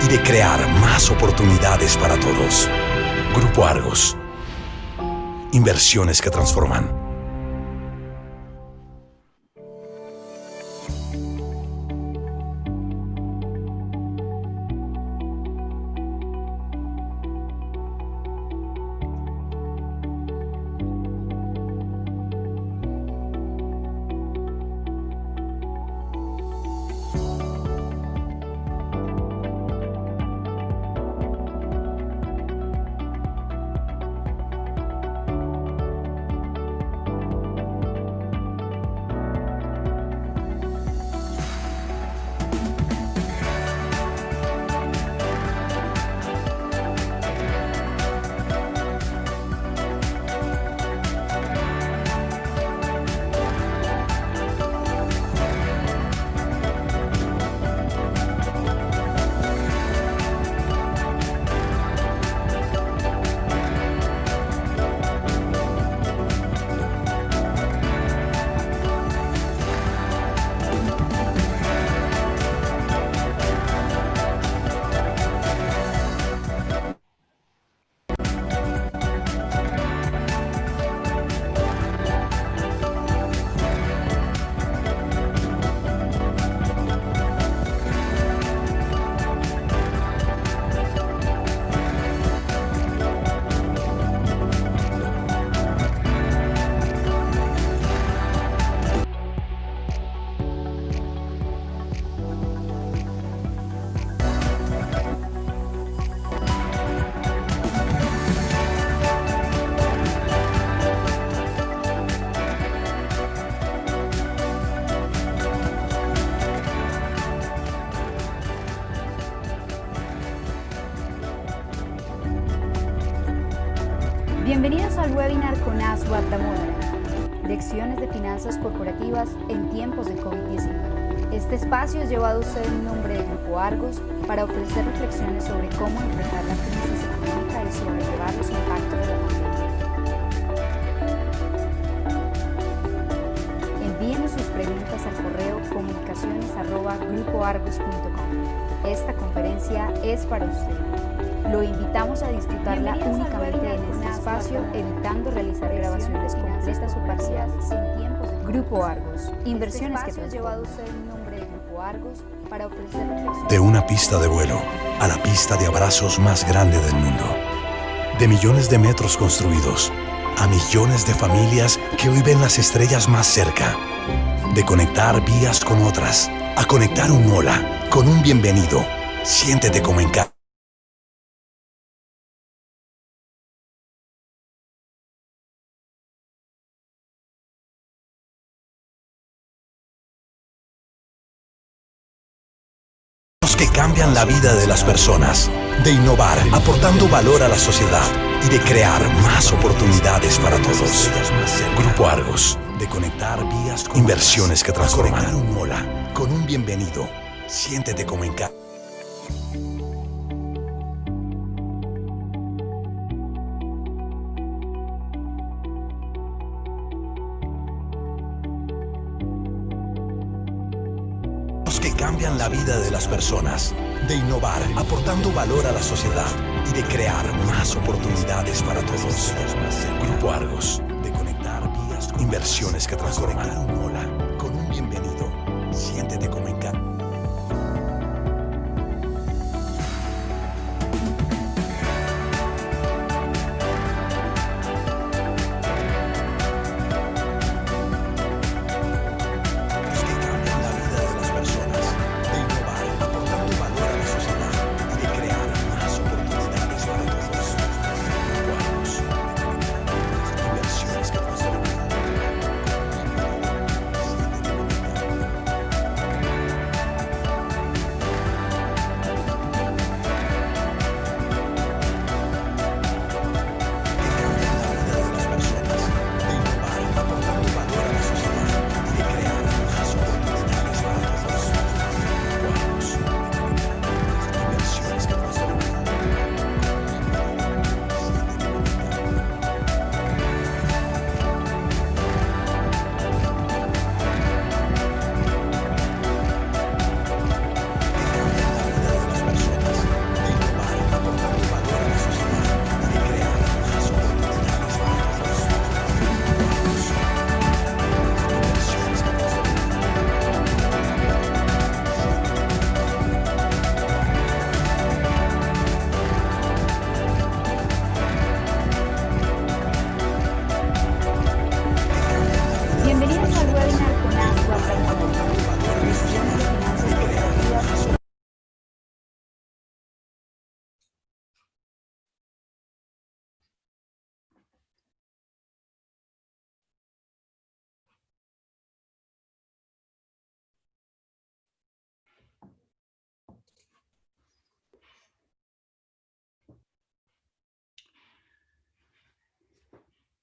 y de crear más oportunidades para todos. Grupo Argos. Inversiones que transforman. Bienvenidos al webinar con Aswath Damodaran, Lecciones de Finanzas Corporativas en tiempos de COVID-19. Este espacio es llevado a usted en nombre de Grupo Argos para ofrecer reflexiones sobre cómo enfrentar la crisis económica y sobrellevar los impactos de la pandemia. Envíenos sus preguntas al correo comunicaciones@grupoargos.com. Esta conferencia es para usted. Lo invitamos a disfrutarla únicamente en este espacio, evitando realizar grabaciones completas o parciales. Grupo Argos. Inversiones que llevado usted en nombre de Grupo Argos para ofrecer reflexiones. De una pista de vuelo a la pista de abrazos más grande del mundo. De millones de metros construidos a millones de familias que hoy ven las estrellas más cerca. De conectar vías con otras a conectar un hola con un bienvenido. Siéntete como en casa. Que cambian la vida de las personas, de innovar, aportando valor a la sociedad y de crear más oportunidades para todos. Grupo Argos, de conectar vías con inversiones que transforman. Conectar un hola con un bienvenido. Siéntete como en casa. Que cambian la vida de las personas, de innovar, aportando valor a la sociedad y de crear más oportunidades para todos. Grupo Argos, de conectar vías con inversiones que transforman. Conectar un hola con un bienvenido. Siéntete como en casa.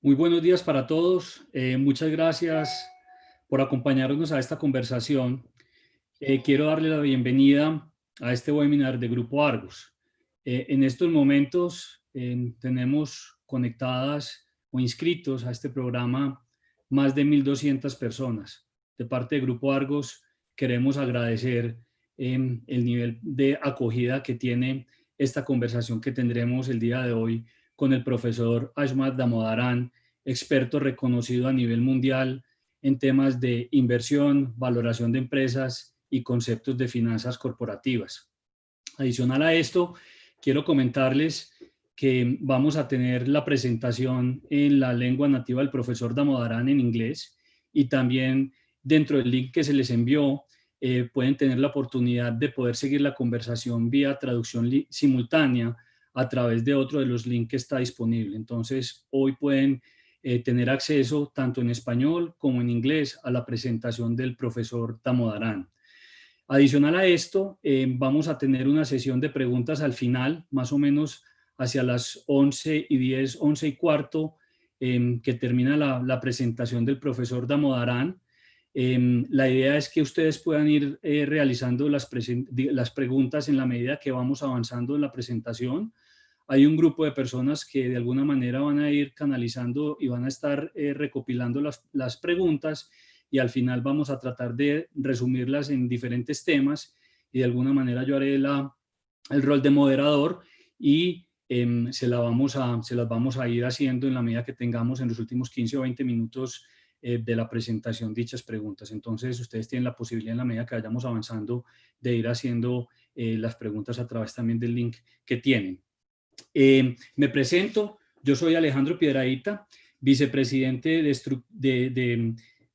Muy buenos días para todos. Muchas gracias por acompañarnos a esta conversación. Quiero darle la bienvenida a este webinar de Grupo Argos. En estos momentos tenemos conectadas o inscritos a este programa más de 1.200 personas. De parte de Grupo Argos queremos agradecer el nivel de acogida que tiene esta conversación que tendremos el día de hoy con el profesor Aswath Damodaran, experto reconocido a nivel mundial en temas de inversión, valoración de empresas y conceptos de finanzas corporativas. Adicional a esto, quiero comentarles que vamos a tener la presentación en la lengua nativa del profesor Damodaran en inglés, y también dentro del link que se les envió pueden tener la oportunidad de poder seguir la conversación vía traducción simultánea a través de otro de los links que está disponible. Entonces, hoy pueden tener acceso tanto en español como en inglés a la presentación del profesor Damodaran. Adicional a esto, vamos a tener una sesión de preguntas al final, más o menos hacia las 11:10, 11:15, que termina la presentación del profesor Damodaran. La idea es que ustedes puedan ir realizando las preguntas en la medida que vamos avanzando en la presentación. Hay un grupo de personas que de alguna manera van a ir canalizando y van a estar recopilando las preguntas, y al final vamos a tratar de resumirlas en diferentes temas, y de alguna manera yo haré el rol de moderador y se las vamos a ir haciendo en la medida que tengamos en los últimos 15 o 20 minutos de la presentación dichas preguntas. Entonces ustedes tienen la posibilidad, en la medida que vayamos avanzando, de ir haciendo las preguntas a través también del link que tienen. Me presento, yo soy Alejandro Piedrahita, vicepresidente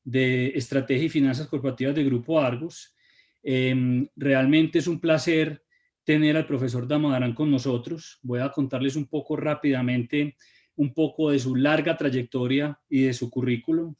de Estrategia y Finanzas Corporativas de Grupo Argos. Realmente es un placer tener al profesor Damodaran con nosotros. Voy a contarles un poco rápidamente un poco de su larga trayectoria y de su currículum.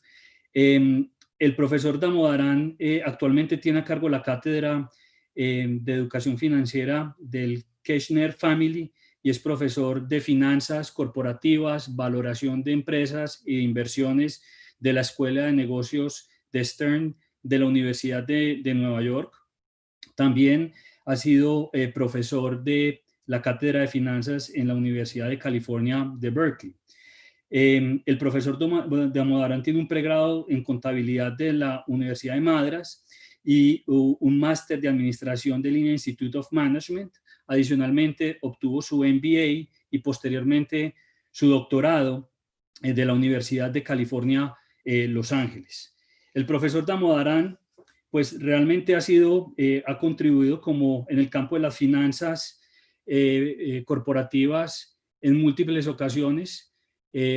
El profesor Damodaran actualmente tiene a cargo la cátedra de Educación Financiera del Kirchner Family, y es profesor de Finanzas Corporativas, Valoración de Empresas e Inversiones de la Escuela de Negocios de Stern de la Universidad de Nueva York. También ha sido profesor de la Cátedra de Finanzas en la Universidad de California de Berkeley. El profesor Damodaran tiene un pregrado en Contabilidad de la Universidad de Madras y un máster de Administración del Institute of Management. Adicionalmente, obtuvo su MBA y posteriormente su doctorado de la Universidad de California, Los Ángeles. El profesor Damodaran, pues realmente ha contribuido como en el campo de las finanzas corporativas en múltiples ocasiones.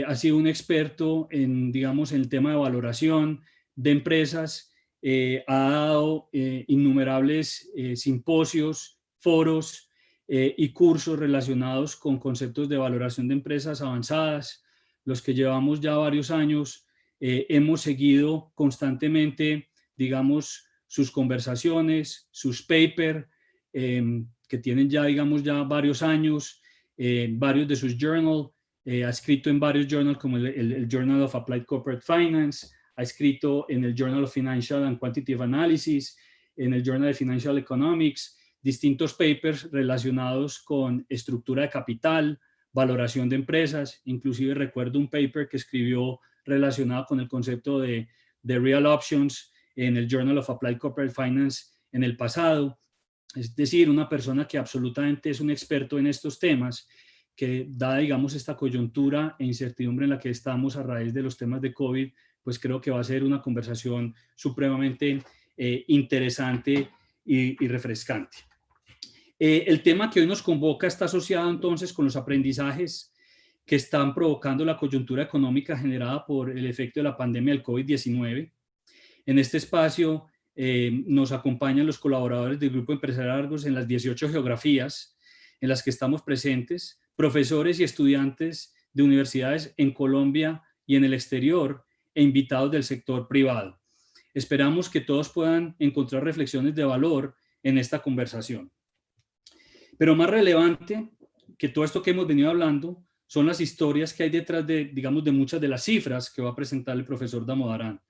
Ha sido un experto en, digamos, en el tema de valoración de empresas. Ha dado innumerables simposios, foros y cursos relacionados con conceptos de valoración de empresas avanzadas, los que llevamos ya varios años. Hemos seguido constantemente, digamos, sus conversaciones, sus papers, que tienen ya, digamos, ya varios años, varios de sus journals. Ha escrito en varios journals como el Journal of Applied Corporate Finance, ha escrito en el Journal of Financial and Quantitative Analysis, en el Journal of Financial Economics, distintos papers relacionados con estructura de capital, valoración de empresas. Inclusive recuerdo un paper que escribió relacionado con el concepto de real options en el Journal of Applied Corporate Finance en el pasado. Es decir, una persona que absolutamente es un experto en estos temas, que dada, digamos, esta coyuntura e incertidumbre en la que estamos a raíz de los temas de COVID, pues creo que va a ser una conversación supremamente interesante y refrescante. El tema que hoy nos convoca está asociado entonces con los aprendizajes que están provocando la coyuntura económica generada por el efecto de la pandemia del COVID-19. En este espacio nos acompañan los colaboradores del Grupo Empresarial Argos en las 18 geografías en las que estamos presentes, profesores y estudiantes de universidades en Colombia y en el exterior, e invitados del sector privado. Esperamos que todos puedan encontrar reflexiones de valor en esta conversación. Pero más relevante que todo esto que hemos venido hablando son las historias que hay detrás de, digamos, de muchas de las cifras que va a presentar el profesor Damodaran.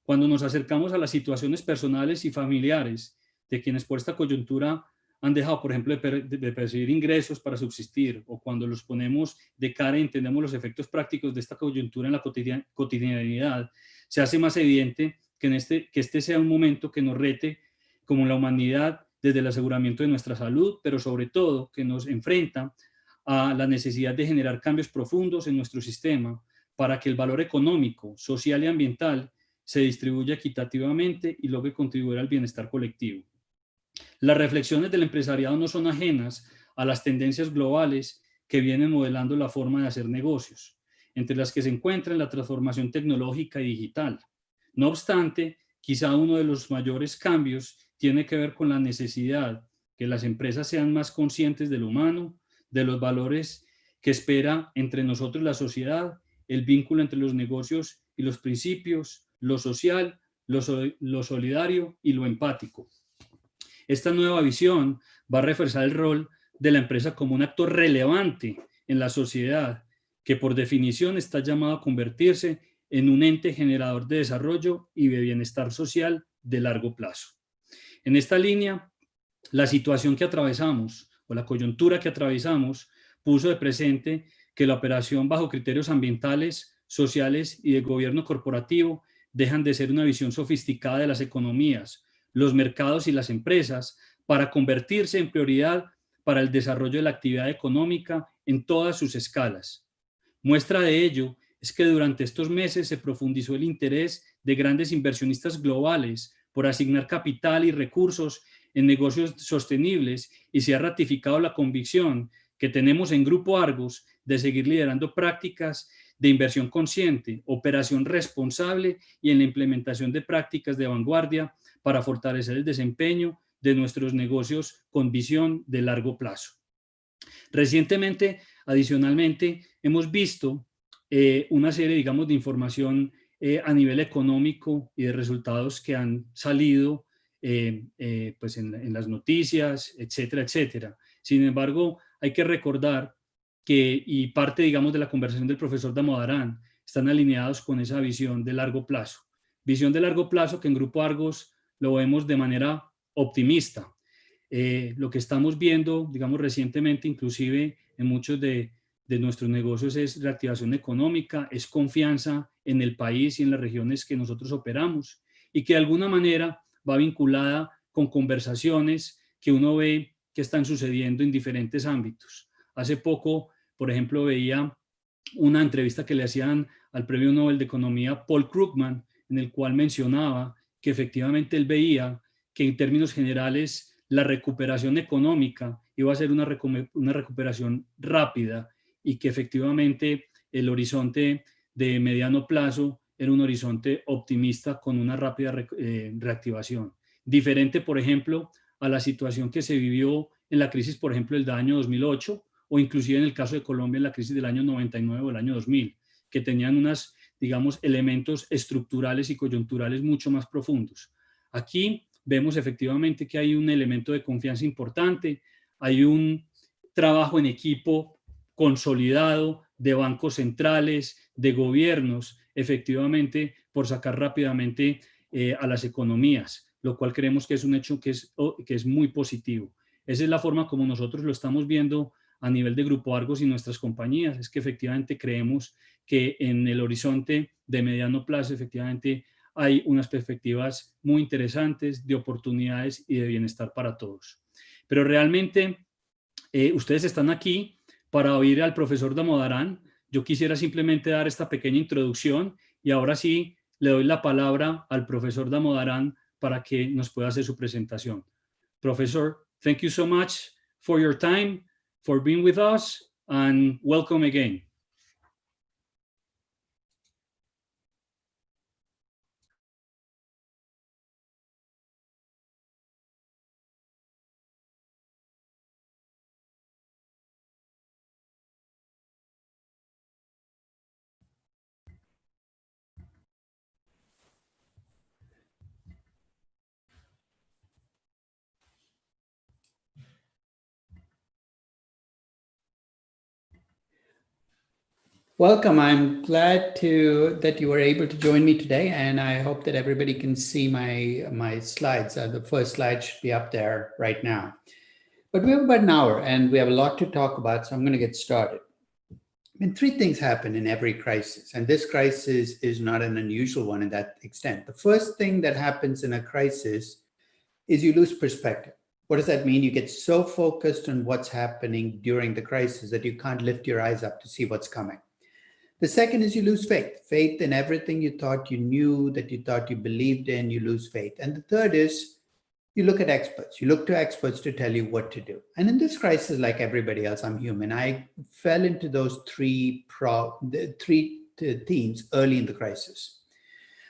Cuando nos acercamos a las situaciones personales y familiares de quienes por esta coyuntura han dejado, por ejemplo, de percibir ingresos para subsistir, o cuando los ponemos de cara y entendemos los efectos prácticos de esta coyuntura en la cotidianidad, se hace más evidente que este sea un momento que nos rete como la humanidad desde el aseguramiento de nuestra salud, pero sobre todo que nos enfrenta a la necesidad de generar cambios profundos en nuestro sistema para que el valor económico, social y ambiental se distribuya equitativamente y logre contribuir al bienestar colectivo. Las reflexiones del empresariado no son ajenas a las tendencias globales que vienen modelando la forma de hacer negocios, entre las que se encuentran la transformación tecnológica y digital. No obstante, quizá uno de los mayores cambios tiene que ver con la necesidad que las empresas sean más conscientes del humano, de los valores que espera entre nosotros la sociedad, el vínculo entre los negocios y los principios, lo social, lo solidario y lo empático. Esta nueva visión va a reforzar el rol de la empresa como un actor relevante en la sociedad, que por definición está llamado a convertirse en un ente generador de desarrollo y de bienestar social de largo plazo. En esta línea, la situación que atravesamos o la coyuntura que atravesamos puso de presente que la operación bajo criterios ambientales, sociales y de gobierno corporativo dejan de ser una visión sofisticada de las economías, los mercados y las empresas para convertirse en prioridad para el desarrollo de la actividad económica en todas sus escalas. Muestra de ello es que durante estos meses se profundizó el interés de grandes inversionistas globales por asignar capital y recursos en negocios sostenibles y se ha ratificado la convicción que tenemos en Grupo Argos de seguir liderando prácticas de inversión consciente, operación responsable y en la implementación de prácticas de vanguardia para fortalecer el desempeño de nuestros negocios con visión de largo plazo. Recientemente, adicionalmente, hemos visto una serie, digamos, de información a nivel económico y de resultados que han salido pues en las noticias, etcétera, etcétera. Sin embargo, hay que recordar que, y parte, digamos, de la conversación del profesor Damodaran, están alineados con esa visión de largo plazo. Visión de largo plazo que en Grupo Argos lo vemos de manera optimista. Lo que estamos viendo, digamos, recientemente, inclusive en muchos de nuestros negocios, es reactivación económica, es confianza en el país y en las regiones que nosotros operamos, y que de alguna manera va vinculada con conversaciones que uno ve que están sucediendo en diferentes ámbitos. Hace poco, por ejemplo, veía una entrevista que le hacían al Premio Nobel de Economía Paul Krugman, en el cual mencionaba que efectivamente él veía que en términos generales la recuperación económica iba a ser una recuperación rápida y que efectivamente el horizonte de mediano plazo era un horizonte optimista con una rápida reactivación. Diferente, por ejemplo, a la situación que se vivió en la crisis, por ejemplo, del año 2008, o inclusive en el caso de Colombia en la crisis del año 99 o el año 2000, que tenían unos, digamos, elementos estructurales y coyunturales mucho más profundos. Aquí vemos efectivamente que hay un elemento de confianza importante, hay un trabajo en equipo consolidado de bancos centrales, de gobiernos, efectivamente, por sacar rápidamente a las economías, lo cual creemos que es un hecho que es muy positivo. Esa es la forma como nosotros lo estamos viendo a nivel de Grupo Argos y nuestras compañías, es que efectivamente creemos que en el horizonte de mediano plazo, efectivamente, hay unas perspectivas muy interesantes de oportunidades y de bienestar para todos. Pero realmente ustedes están aquí para oír al profesor Damodaran. Yo quisiera simplemente dar esta pequeña introducción y ahora sí le doy la palabra al profesor Damodaran para que nos pueda hacer su presentación. Professor, thank you so much for your time, for being with us, and welcome again. Welcome. I'm glad that you were able to join me today, and I hope that everybody can see my slides. The first slide should be up there right now. But we have about an hour, and we have a lot to talk about, so I'm going to get started. Three things happen in every crisis, and this crisis is not an unusual one in that extent. The first thing that happens in a crisis is you lose perspective. What does that mean? You get so focused on what's happening during the crisis that you can't lift your eyes up to see what's coming. The second is you lose faith in everything you thought you knew, that you thought you believed in, you lose faith. And the third is you look at experts. You look to experts to tell you what to do. And in this crisis, like everybody else, I'm human. I fell into those three themes early in the crisis.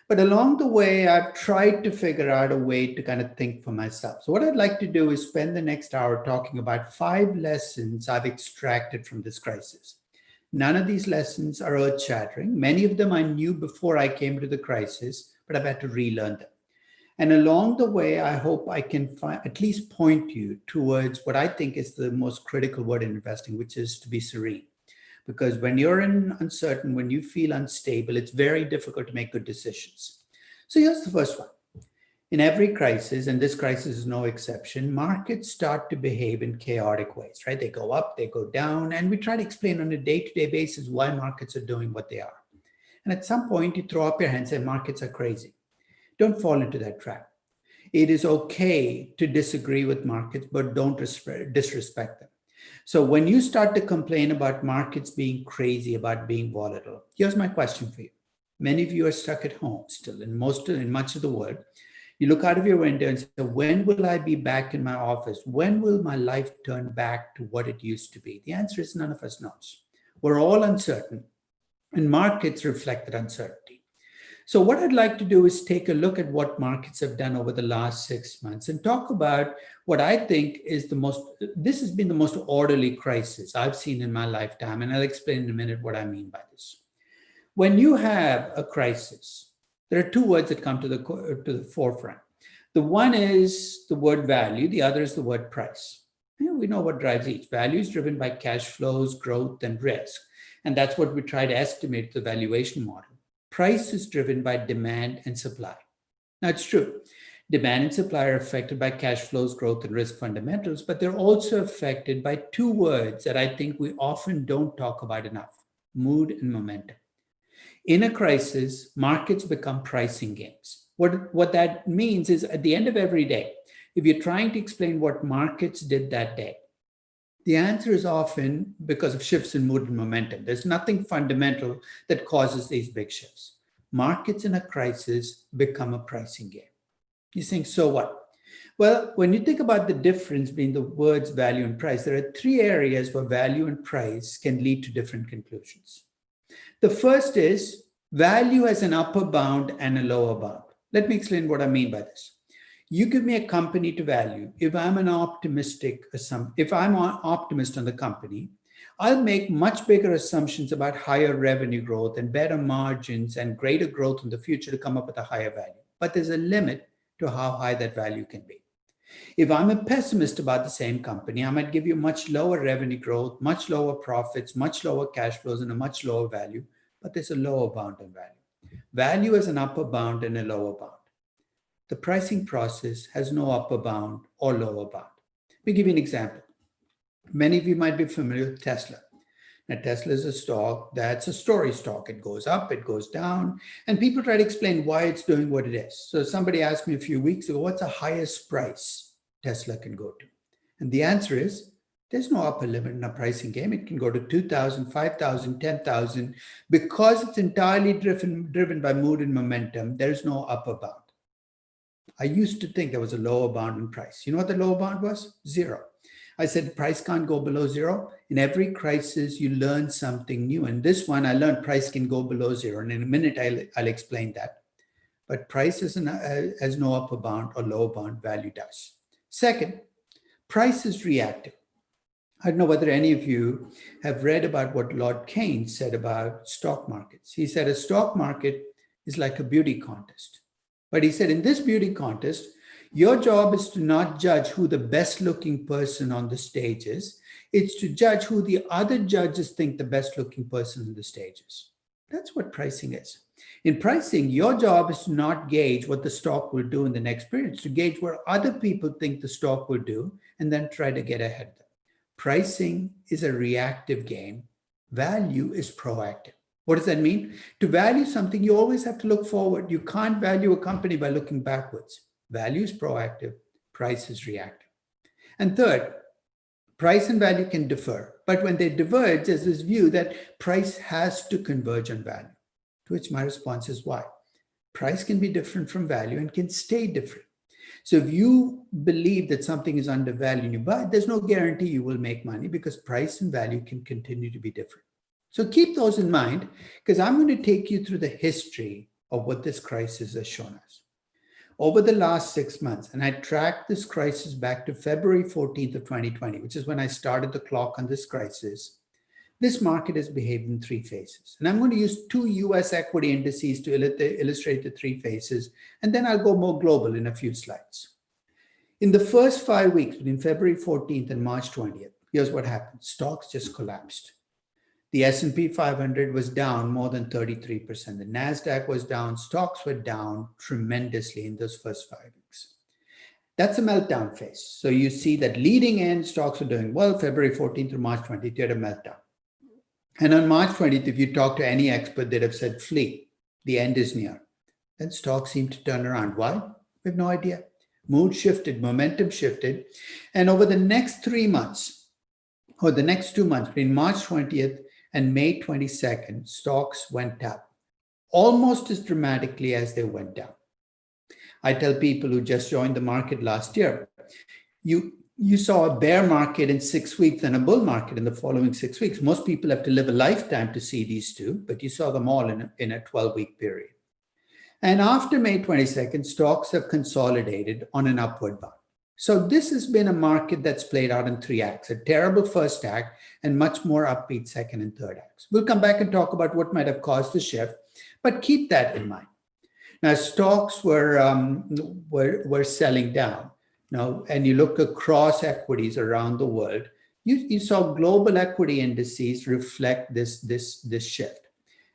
But along the way, I've tried to figure out a way to kind of think for myself. So what I'd like to do is spend the next hour talking about 5 lessons I've extracted from this crisis. None of these lessons are earth-shattering. Many of them I knew before I came to the crisis, but I've had to relearn them. And along the way, I hope I can at least point you towards what I think is the most critical word in investing, which is to be serene. Because when you're uncertain, when you feel unstable, it's very difficult to make good decisions. So here's the first one. In every crisis, and this crisis is no exception, markets start to behave in chaotic ways, right? They go up, they go down, and we try to explain on a day-to-day basis why markets are doing what they are. And at some point, you throw up your hands and say, markets are crazy. Don't fall into that trap. It is okay to disagree with markets, but don't disrespect them. So when you start to complain about markets being crazy, about being volatile, here's my question for you. Many of you are stuck at home still in much of the world. You look out of your window and say, when will I be back in my office? When will my life turn back to what it used to be? The answer is none of us knows. We're all uncertain, and markets reflect that uncertainty. So what I'd like to do is take a look at what markets have done over the last 6 months and talk about what I think is this has been the most orderly crisis I've seen in my lifetime, and I'll explain in a minute what I mean by this. When you have a crisis, there are 2 words that come to the forefront. The one is the word value, the other is the word price. We know what drives each. Value is driven by cash flows, growth, and risk. And that's what we try to estimate the valuation model. Price is driven by demand and supply. Now, it's true. Demand and supply are affected by cash flows, growth, and risk fundamentals, but they're also affected by 2 words that I think we often don't talk about enough: mood and momentum. In a crisis, markets become pricing games. What that means is at the end of every day, if you're trying to explain what markets did that day, the answer is often because of shifts in mood and momentum. There's nothing fundamental that causes these big shifts. Markets in a crisis become a pricing game. You think, so what? Well, when you think about the difference between the words value and price, there are 3 areas where value and price can lead to different conclusions. The first is value has an upper bound and a lower bound. Let me explain what I mean by this. You give me a company to value. If I'm an optimist on the company, I'll make much bigger assumptions about higher revenue growth and better margins and greater growth in the future to come up with a higher value. But there's a limit to how high that value can be. If I'm a pessimist about the same company, I might give you much lower revenue growth, much lower profits, much lower cash flows, and a much lower value, but there's a lower bound on value. Value has an upper bound and a lower bound. The pricing process has no upper bound or lower bound. Let me give you an example. Many of you might be familiar with Tesla. Now, Tesla is a stock that's a story stock. It goes up, it goes down, and people try to explain why it's doing what it is. So somebody asked me a few weeks ago, what's the highest price Tesla can go to? And the answer is, there's no upper limit in a pricing game. It can go to 2,000, 5,000, 10,000. Because it's entirely driven by mood and momentum, there's no upper bound. I used to think there was a lower bound in price. You know what the lower bound was? 0. I said price can't go below 0. In every crisis, you learn something new. And this one, I learned price can go below 0. And in a minute, I'll explain that. But price has no upper bound or lower bound. Value does. Second, price is reactive. I don't know whether any of you have read about what Lord Keynes said about stock markets. He said a stock market is like a beauty contest. But he said in this beauty contest, Your job is to not judge who the best looking person on the stage is. It's to judge who the other judges think the best looking person on the stage is. That's what pricing is. In pricing, your job is to not gauge what the stock will do in the next period. It's to gauge what other people think the stock will do and then try to get ahead of them. Pricing is a reactive game. Value is proactive. What does that mean? To value something, you always have to look forward. You can't value a company by looking backwards. Value is proactive, price is reactive. And third, price and value can differ, but when they diverge, there's this view that price has to converge on value, to which my response is why? Price can be different from value and can stay different. So if you believe that something is undervalued and you buy it, there's no guarantee you will make money because price and value can continue to be different. So keep those in mind, because I'm going to take you through the history of what this crisis has shown us. Over the last 6 months, and I tracked this crisis back to February 14th of 2020, which is when I started the clock on this crisis, this market has behaved in three phases. And I'm going to use 2 US equity indices to illustrate the three phases, and then I'll go more global in a few slides. In the first 5 weeks, between February 14th and March 20th, here's what happened. Stocks just collapsed. The S&P 500 was down more than 33%. The NASDAQ was down. Stocks were down tremendously in those first 5 weeks. That's a meltdown phase. So you see that leading in, stocks were doing well. February 14th to March 20th, you had a meltdown. And on March 20th, if you talk to any expert, they'd have said, flee, the end is near. Then stocks seemed to turn around. Why? We have no idea. Mood shifted, momentum shifted. And over the next 3 months, or the next 2 months, between March 20th and May 22nd, stocks went up almost as dramatically as they went down. I tell people who just joined the market last year, you saw a bear market in 6 weeks and a bull market in the following 6 weeks. Most people have to live a lifetime to see these two, but you saw them all in a 12-week period. And after May 22nd, stocks have consolidated on an upward bound. So this has been a market that's played out in 3 acts, a terrible first act and much more upbeat second and third acts. We'll come back and talk about what might have caused the shift, but keep that in mind. Now, stocks were selling down. Now, and you look across equities around the world, you saw global equity indices reflect this shift.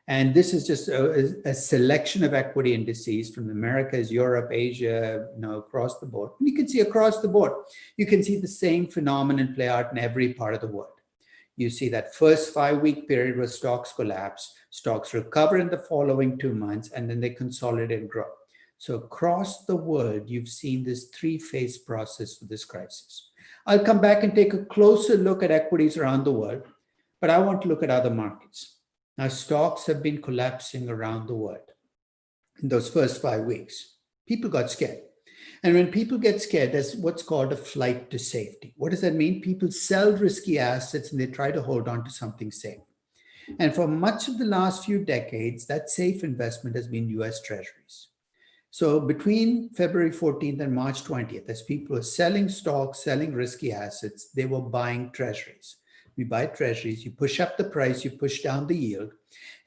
And this is just a selection of equity indices from the Americas, Europe, Asia, across the board. And you can see across the board, you can see the same phenomenon play out in every part of the world. You see that first 5-week period where stocks collapse, stocks recover in the following 2 months, and then they consolidate and grow. So across the world, you've seen this 3-phase process for this crisis. I'll come back and take a closer look at equities around the world, but I want to look at other markets. Now, stocks have been collapsing around the world in those first 5 weeks. People got scared. And when people get scared, there's what's called a flight to safety. What does that mean? People sell risky assets and they try to hold on to something safe. And for much of the last few decades, that safe investment has been US Treasuries. So between February 14th and March 20th, as people were selling stocks, selling risky assets, they were buying treasuries. We buy treasuries, you push up the price, you push down the yield.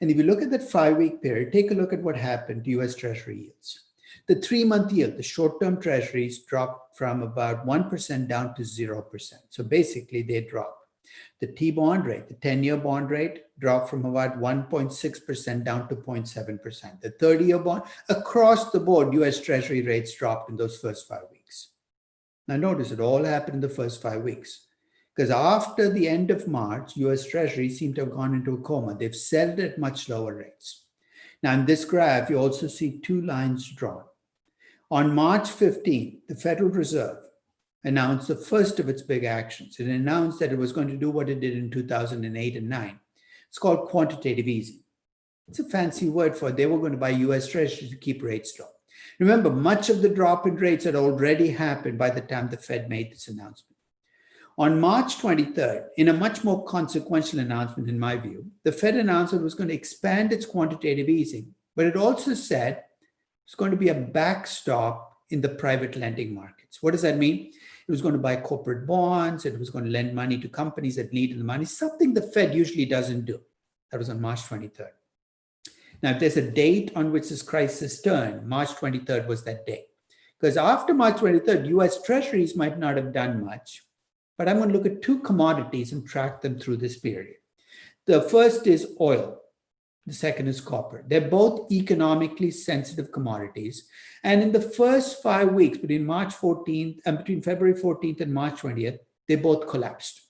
And if you look at that 5-week period, take a look at what happened to US Treasury yields. The 3-month yield, the short-term treasuries dropped from about 1% down to 0%. So basically they dropped. The T-bond rate, the 10-year bond rate, dropped from about 1.6% down to 0.7%. The 30-year bond, across the board, US Treasury rates dropped in those first 5 weeks. Now notice it all happened in the first 5 weeks. Because after the end of March, US Treasury seemed to have gone into a coma. They've settled at much lower rates. Now in this graph, you also see 2 lines drawn. On March 15th, the Federal Reserve announced the first of its big actions. It announced that it was going to do what it did in 2008 and 9. It's called quantitative easing. It's a fancy word for it. They were going to buy US Treasuries to keep rates low. Remember, much of the drop in rates had already happened by the time the Fed made this announcement. On March 23rd, in a much more consequential announcement, in my view, the Fed announced it was going to expand its quantitative easing, but it also said it's going to be a backstop in the private lending markets. What does that mean? It was going to buy corporate bonds. It was going to lend money to companies that needed the money, something the Fed usually doesn't do. That was on March 23rd. Now, if there's a date on which this crisis turned, March 23rd was that day. Because after March 23rd, US Treasuries might not have done much, but I'm going to look at two commodities and track them through this period. The first is oil. The second is copper. They're both economically sensitive commodities. And in the first 5 weeks between between February 14th and March 20th, they both collapsed.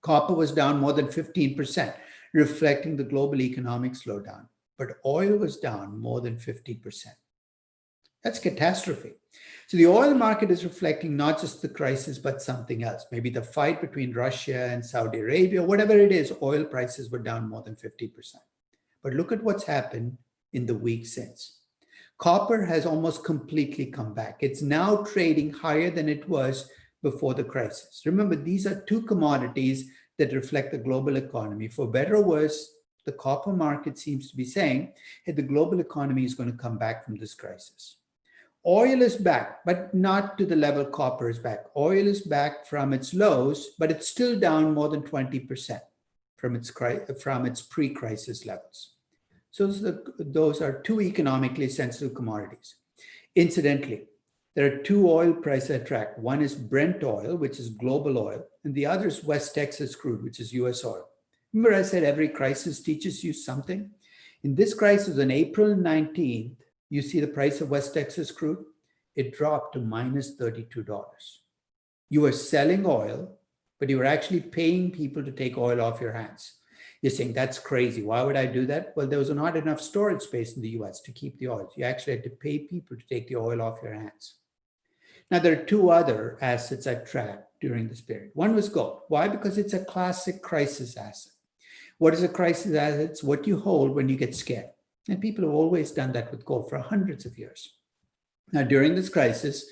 Copper was down more than 15%, reflecting the global economic slowdown. But oil was down more than 50%. That's catastrophe. So the oil market is reflecting not just the crisis, but something else. Maybe the fight between Russia and Saudi Arabia, whatever it is, oil prices were down more than 50%. But look at what's happened in the week since. Copper has almost completely come back. It's now trading higher than it was before the crisis. Remember, these are two commodities that reflect the global economy. For better or worse, the copper market seems to be saying, hey, the global economy is going to come back from this crisis. Oil is back, but not to the level copper is back. Oil is back from its lows, but it's still down more than 20% from its pre-crisis levels. So those are two economically sensitive commodities. Incidentally, there are two oil prices I track. One is Brent oil, which is global oil, and the other is West Texas crude, which is US oil. Remember I said every crisis teaches you something? In this crisis on April 19th, you see the price of West Texas crude, it dropped to minus $32. You were selling oil, but you were actually paying people to take oil off your hands. You're saying, that's crazy. Why would I do that? Well, there was not enough storage space in the US to keep the oil. You actually had to pay people to take the oil off your hands. Now, there are two other assets I tracked during this period. One was gold. Why? Because it's a classic crisis asset. What is a crisis asset? It's what you hold when you get scared. And people have always done that with gold for hundreds of years. Now, during this crisis,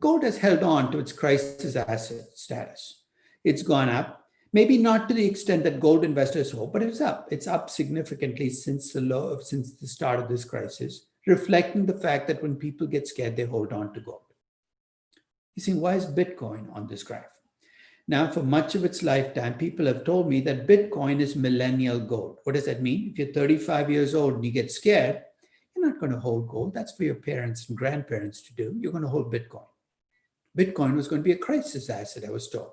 gold has held on to its crisis asset status. It's gone up, maybe not to the extent that gold investors hope, but it's up. It's up significantly since the start of this crisis, reflecting the fact that when people get scared, they hold on to gold. You see, why is Bitcoin on this graph? Now, for much of its lifetime, people have told me that Bitcoin is millennial gold. What does that mean? If you're 35 years old and you get scared, you're not going to hold gold. That's for your parents and grandparents to do. You're going to hold Bitcoin. Bitcoin was going to be a crisis asset, I was told.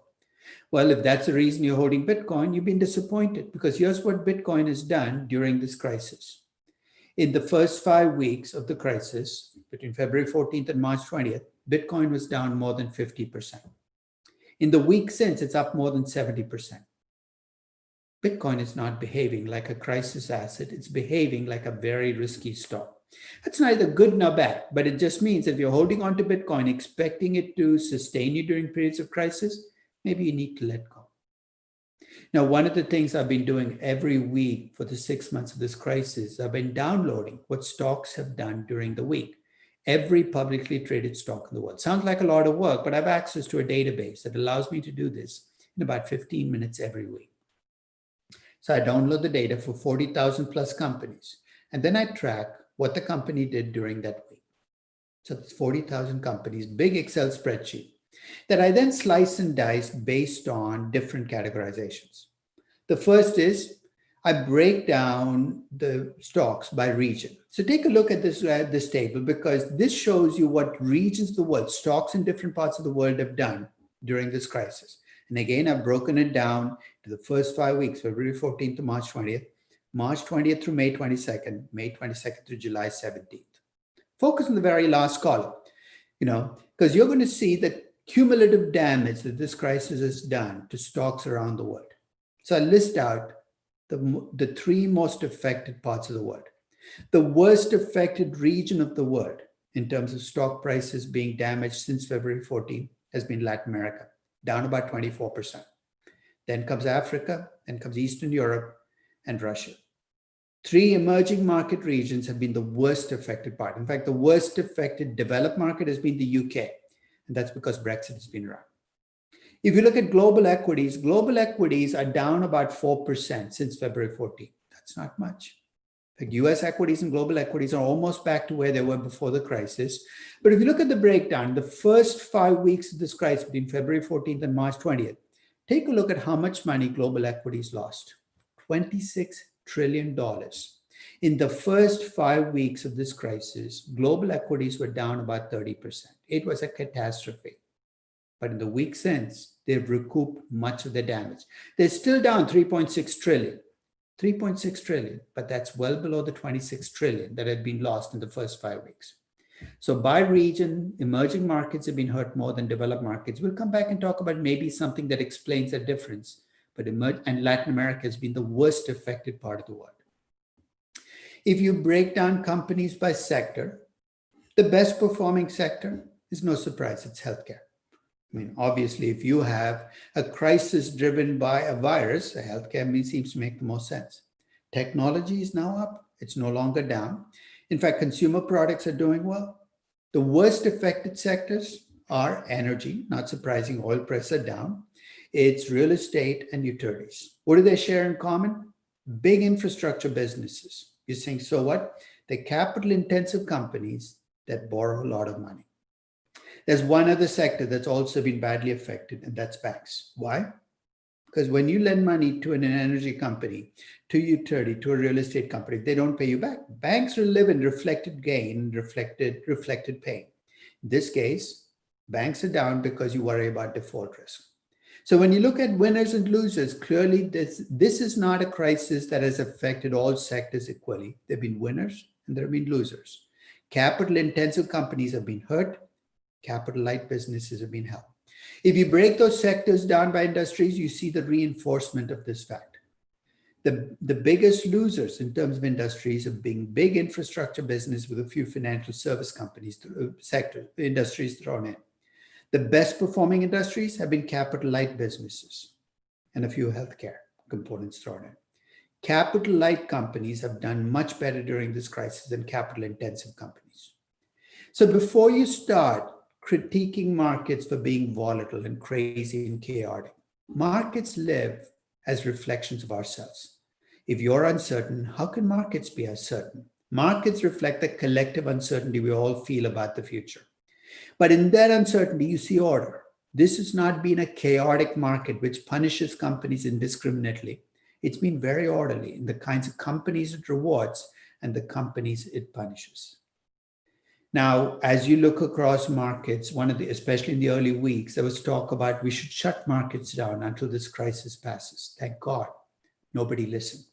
Well, if that's the reason you're holding Bitcoin, you've been disappointed, because here's what Bitcoin has done during this crisis. In the first 5 weeks of the crisis, between February 14th and March 20th, Bitcoin was down more than 50%. In the week since, it's up more than 70%. Bitcoin is not behaving like a crisis asset. It's behaving like a very risky stock. That's neither good nor bad, but it just means if you're holding on to Bitcoin, expecting it to sustain you during periods of crisis, maybe you need to let go. Now, one of the things I've been doing every week for the 6 months of this crisis, I've been downloading what stocks have done during the week. Every publicly traded stock in the world. Sounds like a lot of work, but I have access to a database that allows me to do this in about 15 minutes every week. So I download the data for 40,000 plus companies, and then I track what the company did during that week. So it's 40,000 companies, big Excel spreadsheet that I then slice and dice based on different categorizations. The first is I break down the stocks by region. So take a look at this table, because this shows you what regions of the world, stocks in different parts of the world have done during this crisis. And again, I've broken it down to the first 5 weeks, February 14th to March 20th, March 20th through May 22nd, May 22nd through July 17th. Focus on the very last column, because you're going to see the cumulative damage that this crisis has done to stocks around the world. So I list out the three most affected parts of the world. The worst affected region of the world in terms of stock prices being damaged since February 14 has been Latin America, down about 24%. Then comes Africa, then comes Eastern Europe and Russia. Three emerging market regions have been the worst affected part. In fact, the worst affected developed market has been the UK, and that's because Brexit has been around. If you look at global equities are down about 4% since February 14. That's not much. In fact, US equities and global equities are almost back to where they were before the crisis. But if you look at the breakdown, the first 5 weeks of this crisis between February 14th and March 20th, take a look at how much money global equities lost. $26 trillion. In the first 5 weeks of this crisis, global equities were down about 30%. It was a catastrophe. But in the week since, they've recouped much of the damage. They're still down 3.6 trillion. 3.6 trillion, but that's well below the 26 trillion that had been lost in the first 5 weeks. So by region, emerging markets have been hurt more than developed markets. We'll come back and talk about maybe something that explains the difference. But and Latin America has been the worst affected part of the world. If you break down companies by sector, the best performing sector is no surprise, it's healthcare. I mean, obviously, if you have a crisis driven by a virus, healthcare seems to make the most sense. Technology is now up. It's no longer down. In fact, consumer products are doing well. The worst affected sectors are energy, not surprising, oil prices are down. It's real estate and utilities. What do they share in common? Big infrastructure businesses. You're saying, so what? They're capital intensive companies that borrow a lot of money. There's one other sector that's also been badly affected, and that's banks. Why? Because when you lend money to an energy company, to utility, to a real estate company, they don't pay you back. Banks will live in reflected gain, reflected pain. In this case, banks are down because you worry about default risk. So when you look at winners and losers, clearly this is not a crisis that has affected all sectors equally. There have been winners and there have been losers. Capital intensive companies have been hurt. Capital light businesses have been helped. If you break those sectors down by industries, you see the reinforcement of this fact. The biggest losers in terms of industries have been big infrastructure business with a few financial service companies, industries thrown in. The best performing industries have been capital light businesses and a few healthcare components thrown in. Capital light companies have done much better during this crisis than capital intensive companies. So before you start critiquing markets for being volatile and crazy and chaotic, markets live as reflections of ourselves. If you're uncertain, how can markets be uncertain? Markets reflect the collective uncertainty we all feel about the future. But in that uncertainty, you see order. This has not been a chaotic market which punishes companies indiscriminately. It's been very orderly in the kinds of companies it rewards and the companies it punishes. Now, as you look across markets, especially in the early weeks, there was talk about we should shut markets down until this crisis passes. Thank God, nobody listened.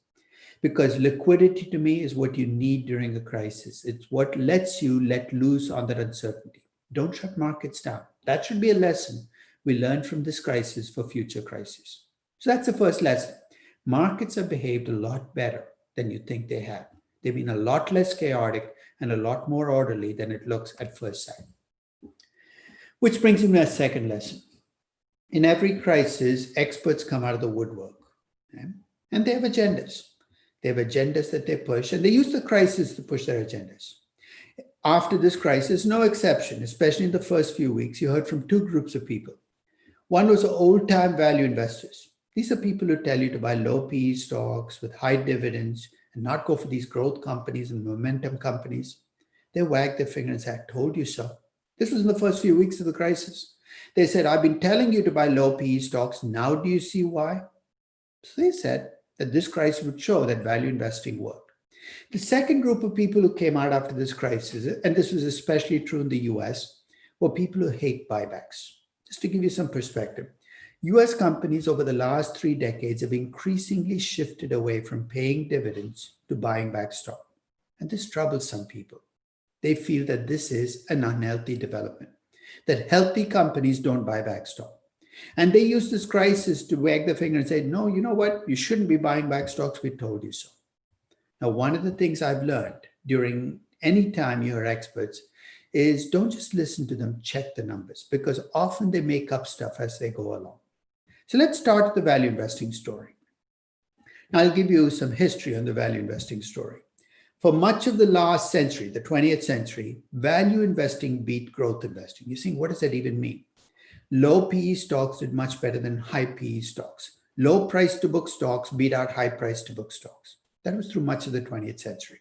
Because liquidity to me is what you need during a crisis. It's what lets you let loose on that uncertainty. Don't shut markets down. That should be a lesson we learn from this crisis for future crises. So that's the first lesson. Markets have behaved a lot better than you think they have. They've been a lot less chaotic and a lot more orderly than it looks at first sight. Which brings me to my second lesson. In every crisis, experts come out of the woodwork, okay? And they have agendas. They have agendas that they push, and they use the crisis to push their agendas. After this crisis, no exception, especially in the first few weeks, you heard from two groups of people. One was old-time value investors. These are people who tell you to buy low PE stocks with high dividends and not go for these growth companies and momentum companies. They wagged their finger and said, I told you so. This was in the first few weeks of the crisis. They said, I've been telling you to buy low PE stocks. Now do you see why? So they said that this crisis would show that value investing worked. The second group of people who came out after this crisis, and this was especially true in the US, were people who hate buybacks. Just to give you some perspective, US companies over the last 3 decades have increasingly shifted away from paying dividends to buying back stock. And this troubles some people. They feel that this is an unhealthy development, that healthy companies don't buy back stock. And they use this crisis to wag their finger and say, no, you know what? You shouldn't be buying back stocks. We told you so. Now, one of the things I've learned during any time you hear experts is don't just listen to them, check the numbers, because often they make up stuff as they go along. So let's start with the value investing story. Now, I'll give you some history on the value investing story. For much of the last century, the 20th century, value investing beat growth investing. You're saying, what does that even mean? Low PE stocks did much better than high PE stocks. Low price to book stocks beat out high price to book stocks. That was through much of the 20th century.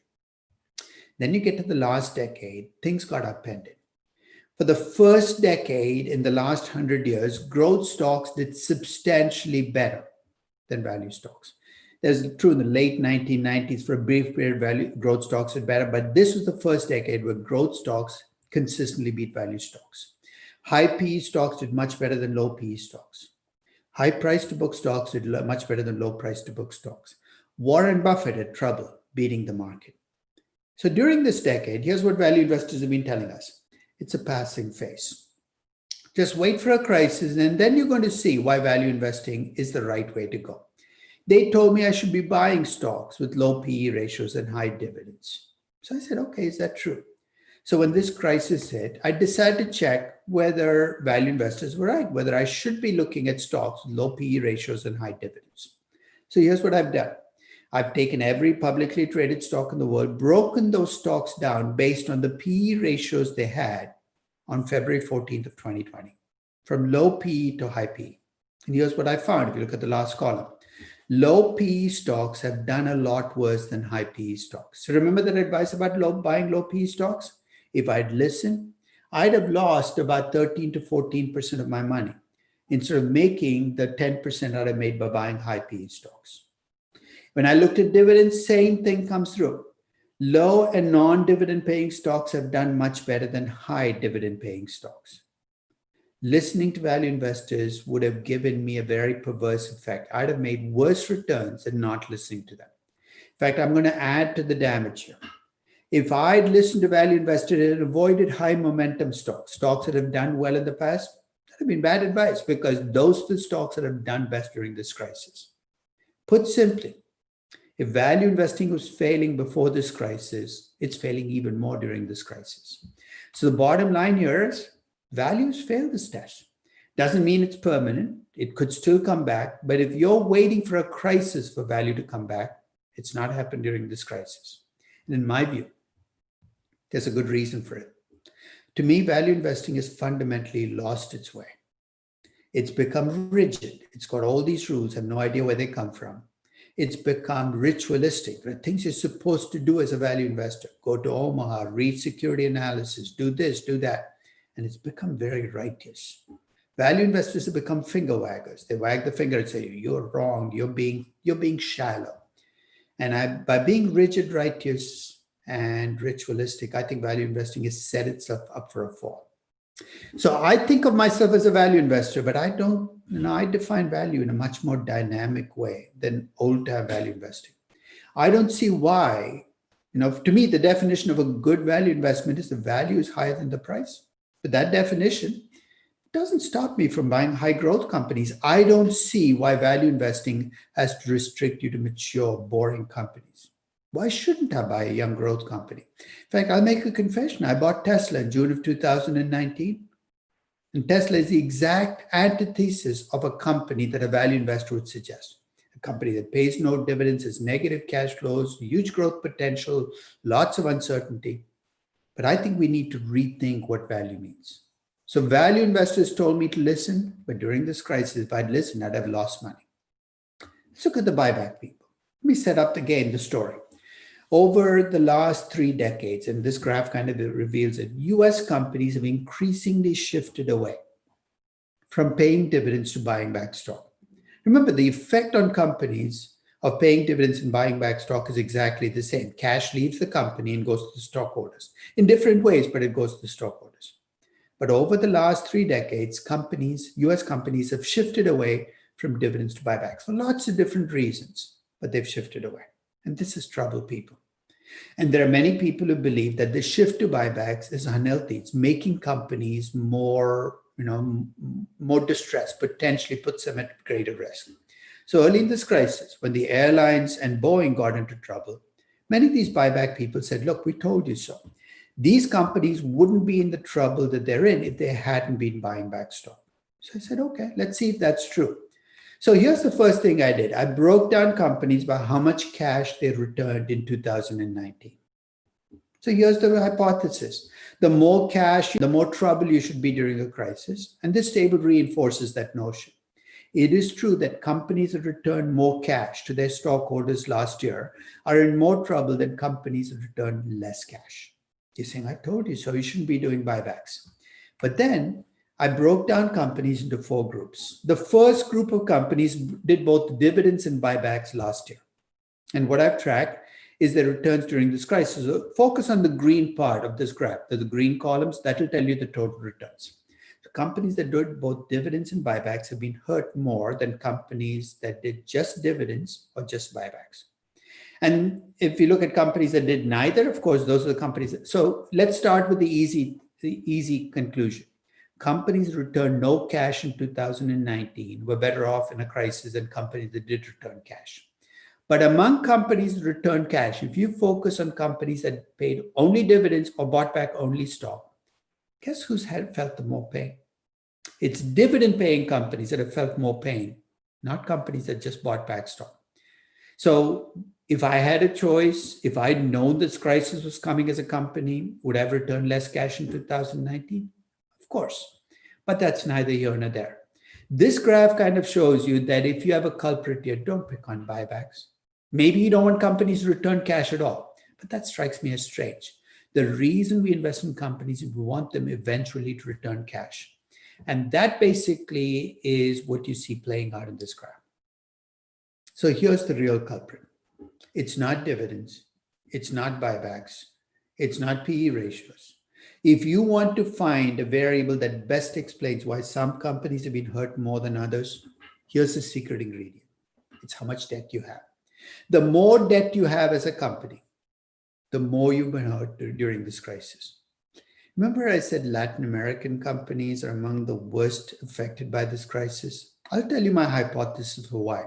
Then you get to the last decade, things got upended. For the first decade in the last 100 years, growth stocks did substantially better than value stocks. That's true in the late 1990s. For a brief period, growth stocks did better, but this was the first decade where growth stocks consistently beat value stocks. High PE stocks did much better than low PE stocks. High price to book stocks did much better than low price to book stocks. Warren Buffett had trouble beating the market. So during this decade, here's what value investors have been telling us. It's a passing phase. Just wait for a crisis, and then you're going to see why value investing is the right way to go. They told me I should be buying stocks with low PE ratios and high dividends. So I said, okay, is that true? So when this crisis hit, I decided to check whether value investors were right, whether I should be looking at stocks with low PE ratios and high dividends. So here's what I've done. I've taken every publicly traded stock in the world, broken those stocks down based on the PE ratios they had on February 14th of 2020, from low PE to high PE. And here's what I found. If you look at the last column, low PE stocks have done a lot worse than high PE stocks. So remember that advice about buying low PE stocks? If I'd listened, I'd have lost about 13 to 14% of my money instead of making the 10% that I made by buying high PE stocks. When I looked at dividends, same thing comes through. Low and non-dividend paying stocks have done much better than high dividend paying stocks. Listening to value investors would have given me a very perverse effect. I'd have made worse returns than not listening to them. In fact, I'm going to add to the damage here. If I'd listened to value investors and avoided high momentum stocks that have done well in the past, that would have been bad advice, because those are the stocks that have done best during this crisis. Put simply, if value investing was failing before this crisis, it's failing even more during this crisis. So the bottom line here is values fail this test. Doesn't mean it's permanent. It could still come back. But if you're waiting for a crisis for value to come back, it's not happened during this crisis. And in my view, there's a good reason for it. To me, value investing has fundamentally lost its way. It's become rigid. It's got all these rules, have no idea where they come from. It's become ritualistic. There are things you're supposed to do as a value investor. Go to Omaha, read security analysis, do this, do that. And it's become very righteous. Value investors have become finger waggers. They wag the finger and say, you're wrong, you're being shallow. And by being rigid, righteous, and ritualistic, I think value investing has set itself up for a fall. So I think of myself as a value investor, but I don't, I define value in a much more dynamic way than old-time value investing. I don't see why, to me, the definition of a good value investment is the value is higher than the price. But that definition doesn't stop me from buying high growth companies. I don't see why value investing has to restrict you to mature, boring companies. Why shouldn't I buy a young growth company? In fact, I'll make a confession. I bought Tesla in June of 2019. And Tesla is the exact antithesis of a company that a value investor would suggest. A company that pays no dividends, has negative cash flows, huge growth potential, lots of uncertainty. But I think we need to rethink what value means. So value investors told me to listen, but during this crisis, if I'd listened, I'd have lost money. Let's look at the buyback people. Let me set up again the story. Over the last 3 decades, and this graph kind of reveals it, US companies have increasingly shifted away from paying dividends to buying back stock. Remember, the effect on companies of paying dividends and buying back stock is exactly the same. Cash leaves the company and goes to the stockholders in different ways, but it goes to the stockholders. But over the last 3 decades, US companies have shifted away from dividends to buybacks for lots of different reasons, but they've shifted away. And this has troubled people. And there are many people who believe that the shift to buybacks is unhealthy. It's making companies more distressed, potentially puts them at greater risk. So early in this crisis, when the airlines and Boeing got into trouble, many of these buyback people said, look, we told you so. These companies wouldn't be in the trouble that they're in if they hadn't been buying back stock. So I said, okay, let's see if that's true. So here's the first thing I did. I broke down companies by how much cash they returned in 2019. So here's the hypothesis. The more cash, the more trouble you should be during a crisis. And this table reinforces that notion. It is true that companies that returned more cash to their stockholders last year are in more trouble than companies that returned less cash. You're saying, I told you so, you shouldn't be doing buybacks. But then I broke down companies into 4 groups. The first group of companies did both dividends and buybacks last year. And what I've tracked is the returns during this crisis. So focus on the green part of this graph. The green columns, that will tell you the total returns. So companies that did both dividends and buybacks have been hurt more than companies that did just dividends or just buybacks. And if you look at companies that did neither, of course, those are the companies. So let's start with the easy conclusion. Companies returned no cash in 2019 were better off in a crisis than companies that did return cash. But among companies that returned cash, if you focus on companies that paid only dividends or bought back only stock, guess who's felt the more pain? It's dividend-paying companies that have felt more pain, not companies that just bought back stock. So if I had a choice, if I'd known this crisis was coming as a company, would I have returned less cash in 2019? Of course, but that's neither here nor there. This graph kind of shows you that if you have a culprit here, don't pick on buybacks. Maybe you don't want companies to return cash at all, but that strikes me as strange. The reason we invest in companies is we want them eventually to return cash. And that basically is what you see playing out in this graph. So here's the real culprit. It's not dividends. It's not buybacks. It's not PE ratios. If you want to find a variable that best explains why some companies have been hurt more than others, here's the secret ingredient. It's how much debt you have. The more debt you have as a company, the more you've been hurt during this crisis. Remember I said Latin American companies are among the worst affected by this crisis? I'll tell you my hypothesis for why.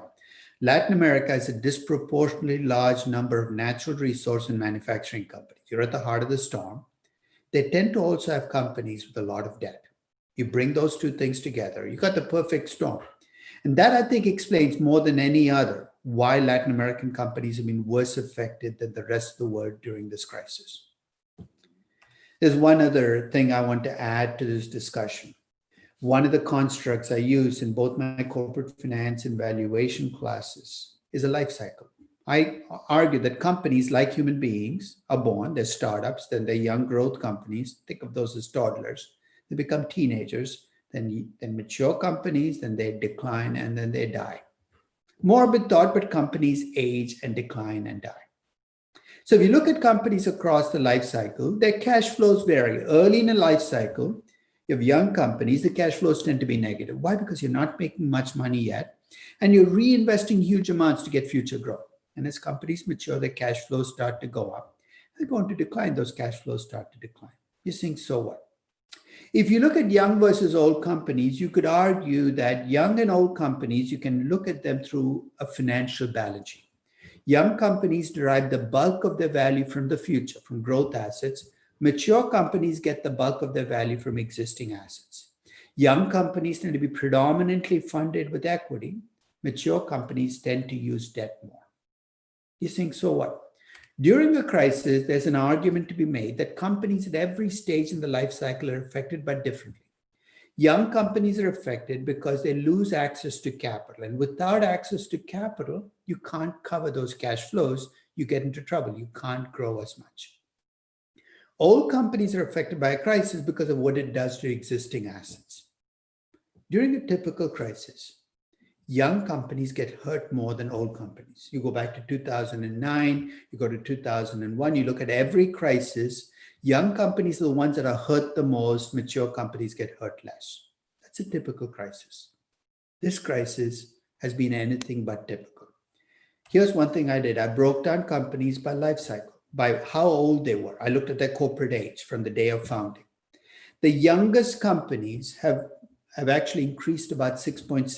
Latin America has a disproportionately large number of natural resource and manufacturing companies. You're at the heart of the storm. They tend to also have companies with a lot of debt. You bring those two things together, you got the perfect storm. And that, I think, explains more than any other why Latin American companies have been worse affected than the rest of the world during this crisis. There's one other thing I want to add to this discussion. One of the constructs I use in both my corporate finance and valuation classes is a life cycle. I argue that companies, like human beings, are born, they're startups, then they're young growth companies. Think of those as toddlers. They become teenagers, then mature companies, then they decline, and then they die. Morbid thought, but companies age and decline and die. So if you look at companies across the life cycle, their cash flows vary. Early in a life cycle, you have young companies, the cash flows tend to be negative. Why? Because you're not making much money yet, and you're reinvesting huge amounts to get future growth. And as companies mature, their cash flows start to go up. They're going to decline. Those cash flows start to decline. You're saying, so what? If you look at young versus old companies, you could argue that young and old companies, you can look at them through a financial balance sheet. Young companies derive the bulk of their value from the future, from growth assets. Mature companies get the bulk of their value from existing assets. Young companies tend to be predominantly funded with equity. Mature companies tend to use debt more. You think, so what? During a crisis, there's an argument to be made that companies at every stage in the life cycle are affected but differently. Young companies are affected because they lose access to capital. And without access to capital, you can't cover those cash flows. You get into trouble. You can't grow as much. Old companies are affected by a crisis because of what it does to existing assets. During a typical crisis, young companies get hurt more than old companies. You go back to 2009, you go to 2001, you look at every crisis, young companies are the ones that are hurt the most, mature companies get hurt less. That's a typical crisis. This crisis has been anything but typical. Here's one thing I did. I broke down companies by life cycle, by how old they were. I looked at their corporate age from the day of founding. The youngest companies have actually increased about 6.6%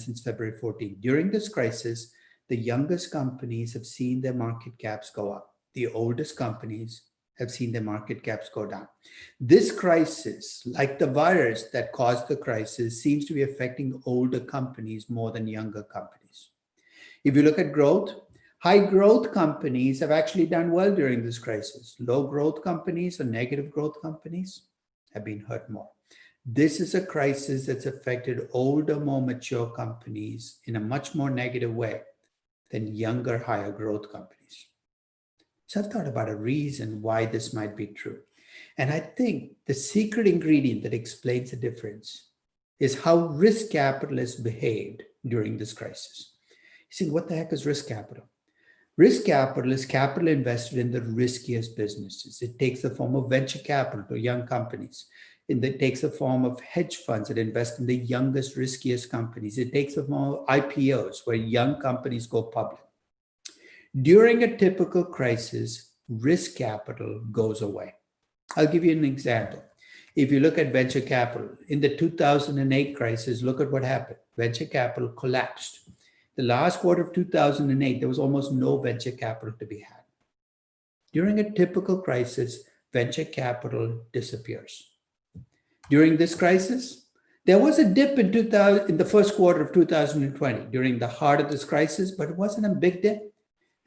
since February 14. During this crisis, the youngest companies have seen their market caps go up. The oldest companies have seen their market caps go down. This crisis, like the virus that caused the crisis, seems to be affecting older companies more than younger companies. If you look at growth, high growth companies have actually done well during this crisis. Low growth companies or negative growth companies have been hurt more. This is a crisis that's affected older, more mature companies in a much more negative way than younger, higher growth companies. So I've thought about a reason why this might be true. And I think the secret ingredient that explains the difference is how risk capital has behaved during this crisis. You see, what the heck is risk capital? Risk capital is capital invested in the riskiest businesses. It takes the form of venture capital to young companies. It takes the form of hedge funds that invest in the youngest, riskiest companies. It takes the form of IPOs, where young companies go public. During a typical crisis, risk capital goes away. I'll give you an example. If you look at venture capital, in the 2008 crisis, look at what happened. Venture capital collapsed. The last quarter of 2008, there was almost no venture capital to be had. During a typical crisis, venture capital disappears. During this crisis, there was a dip in the first quarter of 2020 during the heart of this crisis, but it wasn't a big dip,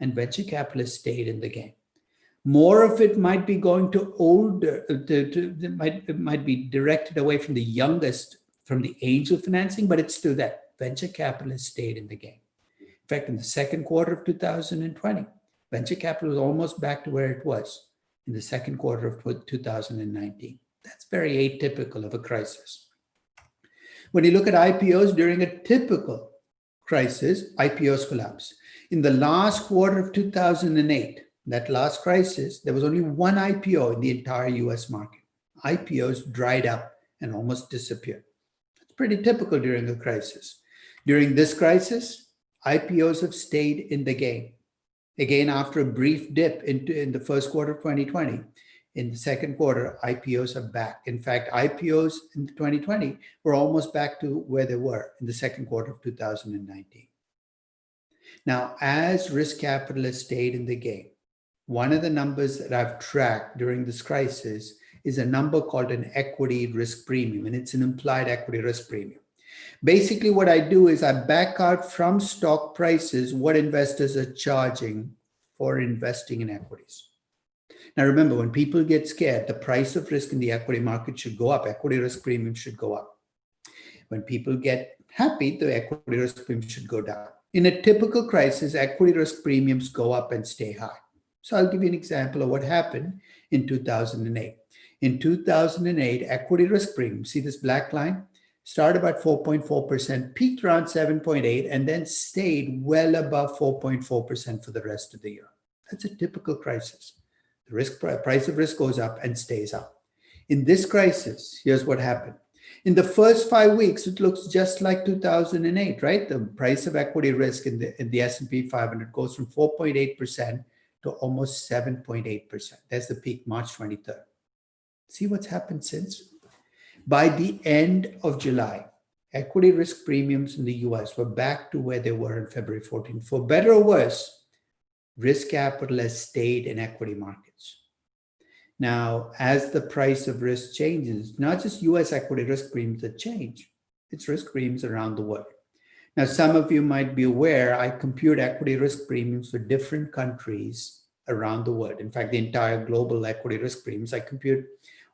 and venture capitalists stayed in the game. More of it might be going to older, it might be directed away from the youngest, from the angel financing, but it's still that. Venture capitalists stayed in the game. In fact, in the second quarter of 2020, venture capital was almost back to where it was in the second quarter of 2019. That's very atypical of a crisis. When you look at IPOs during a typical crisis, IPOs collapse. In the last quarter of 2008, that last crisis, there was only one IPO in the entire US market. IPOs dried up and almost disappeared. It's pretty typical during a crisis. During this crisis, IPOs have stayed in the game. Again, after a brief dip in the first quarter of 2020, in the second quarter, IPOs are back. In fact, IPOs in 2020 were almost back to where they were in the second quarter of 2019. Now, as risk capitalists stayed in the game, one of the numbers that I've tracked during this crisis is a number called an equity risk premium, and it's an implied equity risk premium. Basically, what I do is I back out from stock prices what investors are charging for investing in equities. Now, remember, when people get scared, the price of risk in the equity market should go up. Equity risk premium should go up. When people get happy, the equity risk premium should go down. In a typical crisis, equity risk premiums go up and stay high. So I'll give you an example of what happened in 2008. In 2008, equity risk premium, see this black line? Started about 4.4%, peaked around 7.8%, and then stayed well above 4.4% for the rest of the year. That's a typical crisis. The price of risk goes up and stays up. In this crisis, here's what happened. In the first 5 weeks, it looks just like 2008, right? The price of equity risk in the S&P 500 goes from 4.8% to almost 7.8%. That's the peak, March 23rd. See what's happened since? By the end of July, equity risk premiums in the US were back to where they were in February 14. For better or worse, risk capital has stayed in equity markets. Now, as the price of risk changes, not just US equity risk premiums that change, it's risk premiums around the world. Now, some of you might be aware, I compute equity risk premiums for different countries around the world. In fact, the entire global equity risk premiums I compute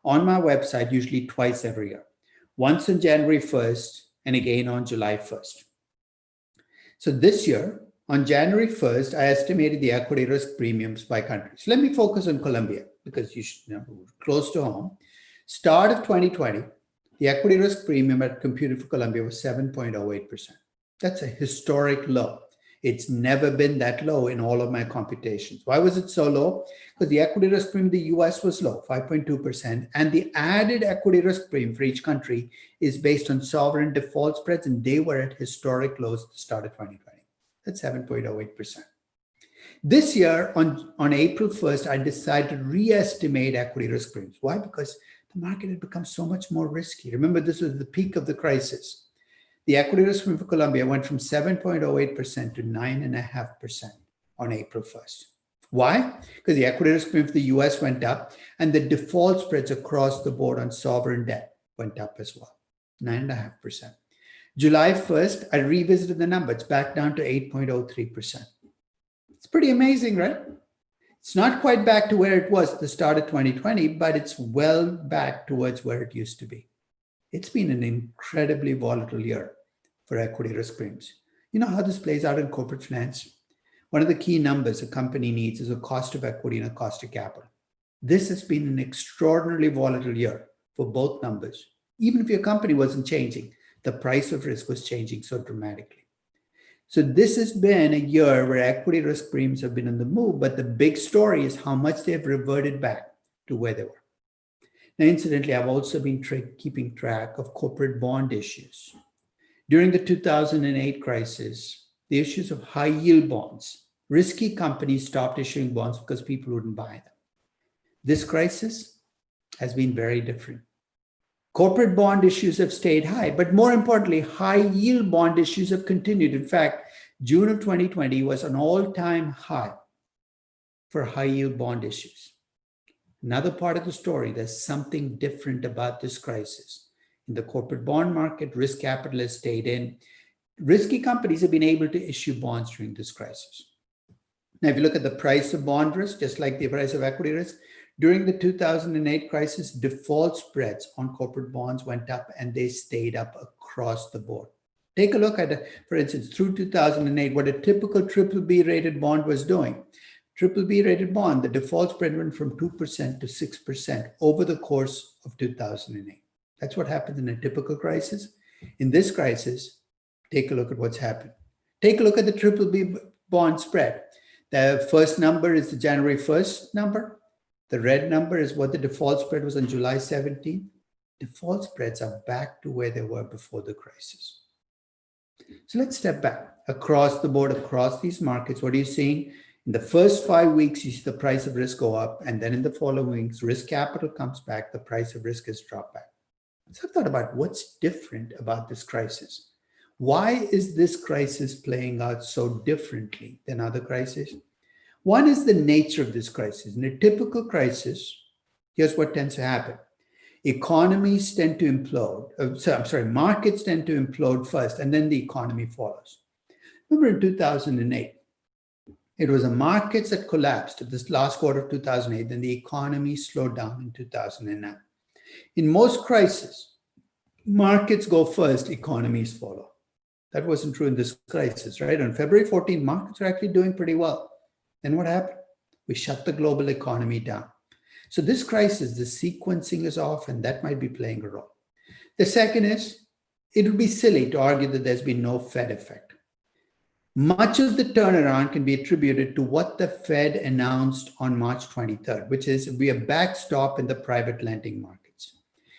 on my website usually twice every year. Once on January 1st and again on July 1st. So this year, on January 1st, I estimated the equity risk premiums by country. So let me focus on Colombia because you should know, close to home. Start of 2020, the equity risk premium at computed for Colombia was 7.08%. That's a historic low. It's never been that low in all of my computations. Why was it so low? Because the equity risk premium in the US was low, 5.2%, and the added equity risk premium for each country is based on sovereign default spreads, and they were at historic lows at the start of 2020. That's 7.08%. This year, on April 1st, I decided to re-estimate equity risk premiums. Why? Because the market had become so much more risky. Remember, this was the peak of the crisis. The equity risk premium for Colombia went from 7.08% to 9.5% on April 1st. Why? Because the equity risk premium for the US went up and the default spreads across the board on sovereign debt went up as well, 9.5%. July 1st, I revisited the number. It's back down to 8.03%. It's pretty amazing, right? It's not quite back to where it was at the start of 2020, but it's well back towards where it used to be. It's been an incredibly volatile year for equity risk premiums. You know how this plays out in corporate finance? One of the key numbers a company needs is a cost of equity and a cost of capital. This has been an extraordinarily volatile year for both numbers. Even if your company wasn't changing, the price of risk was changing so dramatically. So this has been a year where equity risk premiums have been on the move, but the big story is how much they've reverted back to where they were. Now, incidentally, I've also been keeping track of corporate bond issues. During the 2008 crisis, the issues of high yield bonds, risky companies stopped issuing bonds because people wouldn't buy them. This crisis has been very different. Corporate bond issues have stayed high, but more importantly, high yield bond issues have continued. In fact, June of 2020 was an all-time high for high yield bond issues. Another part of the story, there's something different about this crisis. In the corporate bond market, risk capital has stayed in. Risky companies have been able to issue bonds during this crisis. Now, if you look at the price of bond risk, just like the price of equity risk, during the 2008 crisis, default spreads on corporate bonds went up and they stayed up across the board. Take a look at, for instance, through 2008, what a typical BBB rated bond was doing. BBB rated bond, the default spread went from 2% to 6% over the course of 2008. That's what happens in a typical crisis. In this crisis, take a look at what's happened. Take a look at the BBB bond spread. The first number is the January 1st number. The red number is what the default spread was on July 17th. Default spreads are back to where they were before the crisis. So let's step back. Across the board, across these markets, what are you seeing? In the first 5 weeks, you see the price of risk go up, and then in the following weeks, risk capital comes back, the price of risk has dropped back. So I've thought about what's different about this crisis. Why is this crisis playing out so differently than other crises? One is the nature of this crisis. In a typical crisis, here's what tends to happen. Economies tend to implode. Markets tend to implode first, and then the economy follows. Remember in 2008, it was the markets that collapsed at this last quarter of 2008, then the economy slowed down in 2009. In most crises, markets go first, economies follow. That wasn't true in this crisis, right? On February 14, markets were actually doing pretty well. Then what happened? We shut the global economy down. So this crisis, the sequencing is off, and that might be playing a role. The second is, it would be silly to argue that there's been no Fed effect. Much of the turnaround can be attributed to what the Fed announced on March 23rd, which is be a backstop in the private lending markets.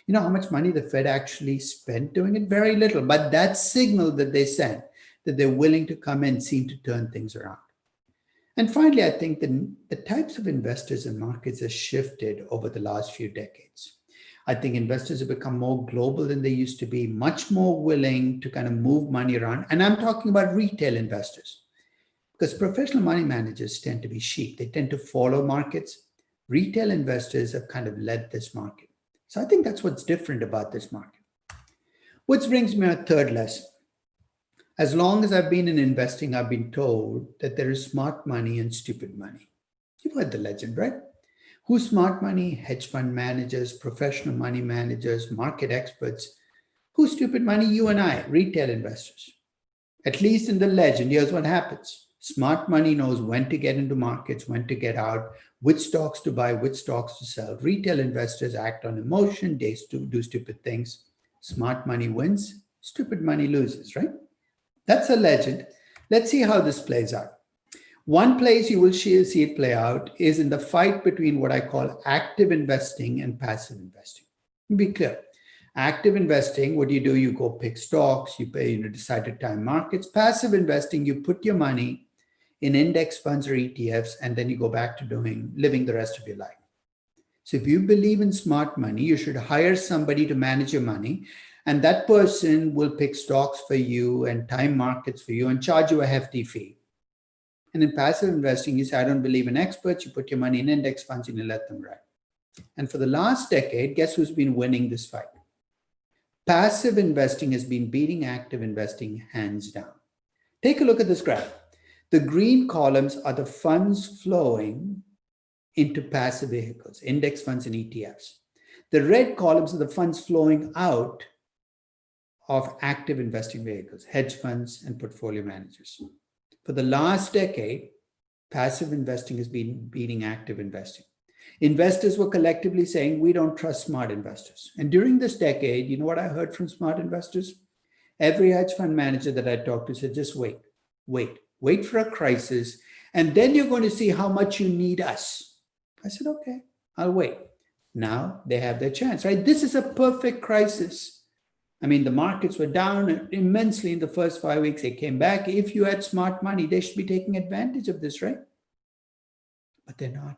You know how much money the Fed actually spent doing it? Very little, but that signal that they sent, that they're willing to come in, seemed to turn things around. And finally, I think the types of investors in markets have shifted over the last few decades. I think investors have become more global than they used to be, much more willing to kind of move money around. And I'm talking about retail investors, because professional money managers tend to be sheep. They tend to follow markets. Retail investors have kind of led this market. So I think that's what's different about this market. Which brings me to a third lesson. As long as I've been in investing, I've been told that there is smart money and stupid money. You've heard the legend, right? Who's smart money? Hedge fund managers, professional money managers, market experts. Who's stupid money? You and I, retail investors. At least in the legend, here's what happens. Smart money knows when to get into markets, when to get out, which stocks to buy, which stocks to sell. Retail investors act on emotion, they do stupid things. Smart money wins, stupid money loses, right? That's a legend. Let's see how this plays out. One place you will see it play out is in the fight between what I call active investing and passive investing. Be clear. Active investing, what do? You go pick stocks, you decide to time markets. Passive investing, you put your money in index funds or ETFs, and then you go back to living the rest of your life. So if you believe in smart money, you should hire somebody to manage your money, and that person will pick stocks for you and time markets for you and charge you a hefty fee. And in passive investing, you say, I don't believe in experts. You put your money in index funds and you let them ride. And for the last decade, guess who's been winning this fight? Passive investing has been beating active investing hands down. Take a look at this graph. The green columns are the funds flowing into passive vehicles, index funds and ETFs. The red columns are the funds flowing out of active investing vehicles, hedge funds and portfolio managers. For the last decade, passive investing has been beating active investing. Investors were collectively saying, we don't trust smart investors. And during this decade, you know what I heard from smart investors? Every hedge fund manager that I talked to said, just wait. Wait for a crisis, and then you're going to see how much you need us. I said, okay, I'll wait. Now they have their chance, right? This is a perfect crisis. I mean, the markets were down immensely in the first 5 weeks. They came back. If you had smart money, they should be taking advantage of this, right? But they're not.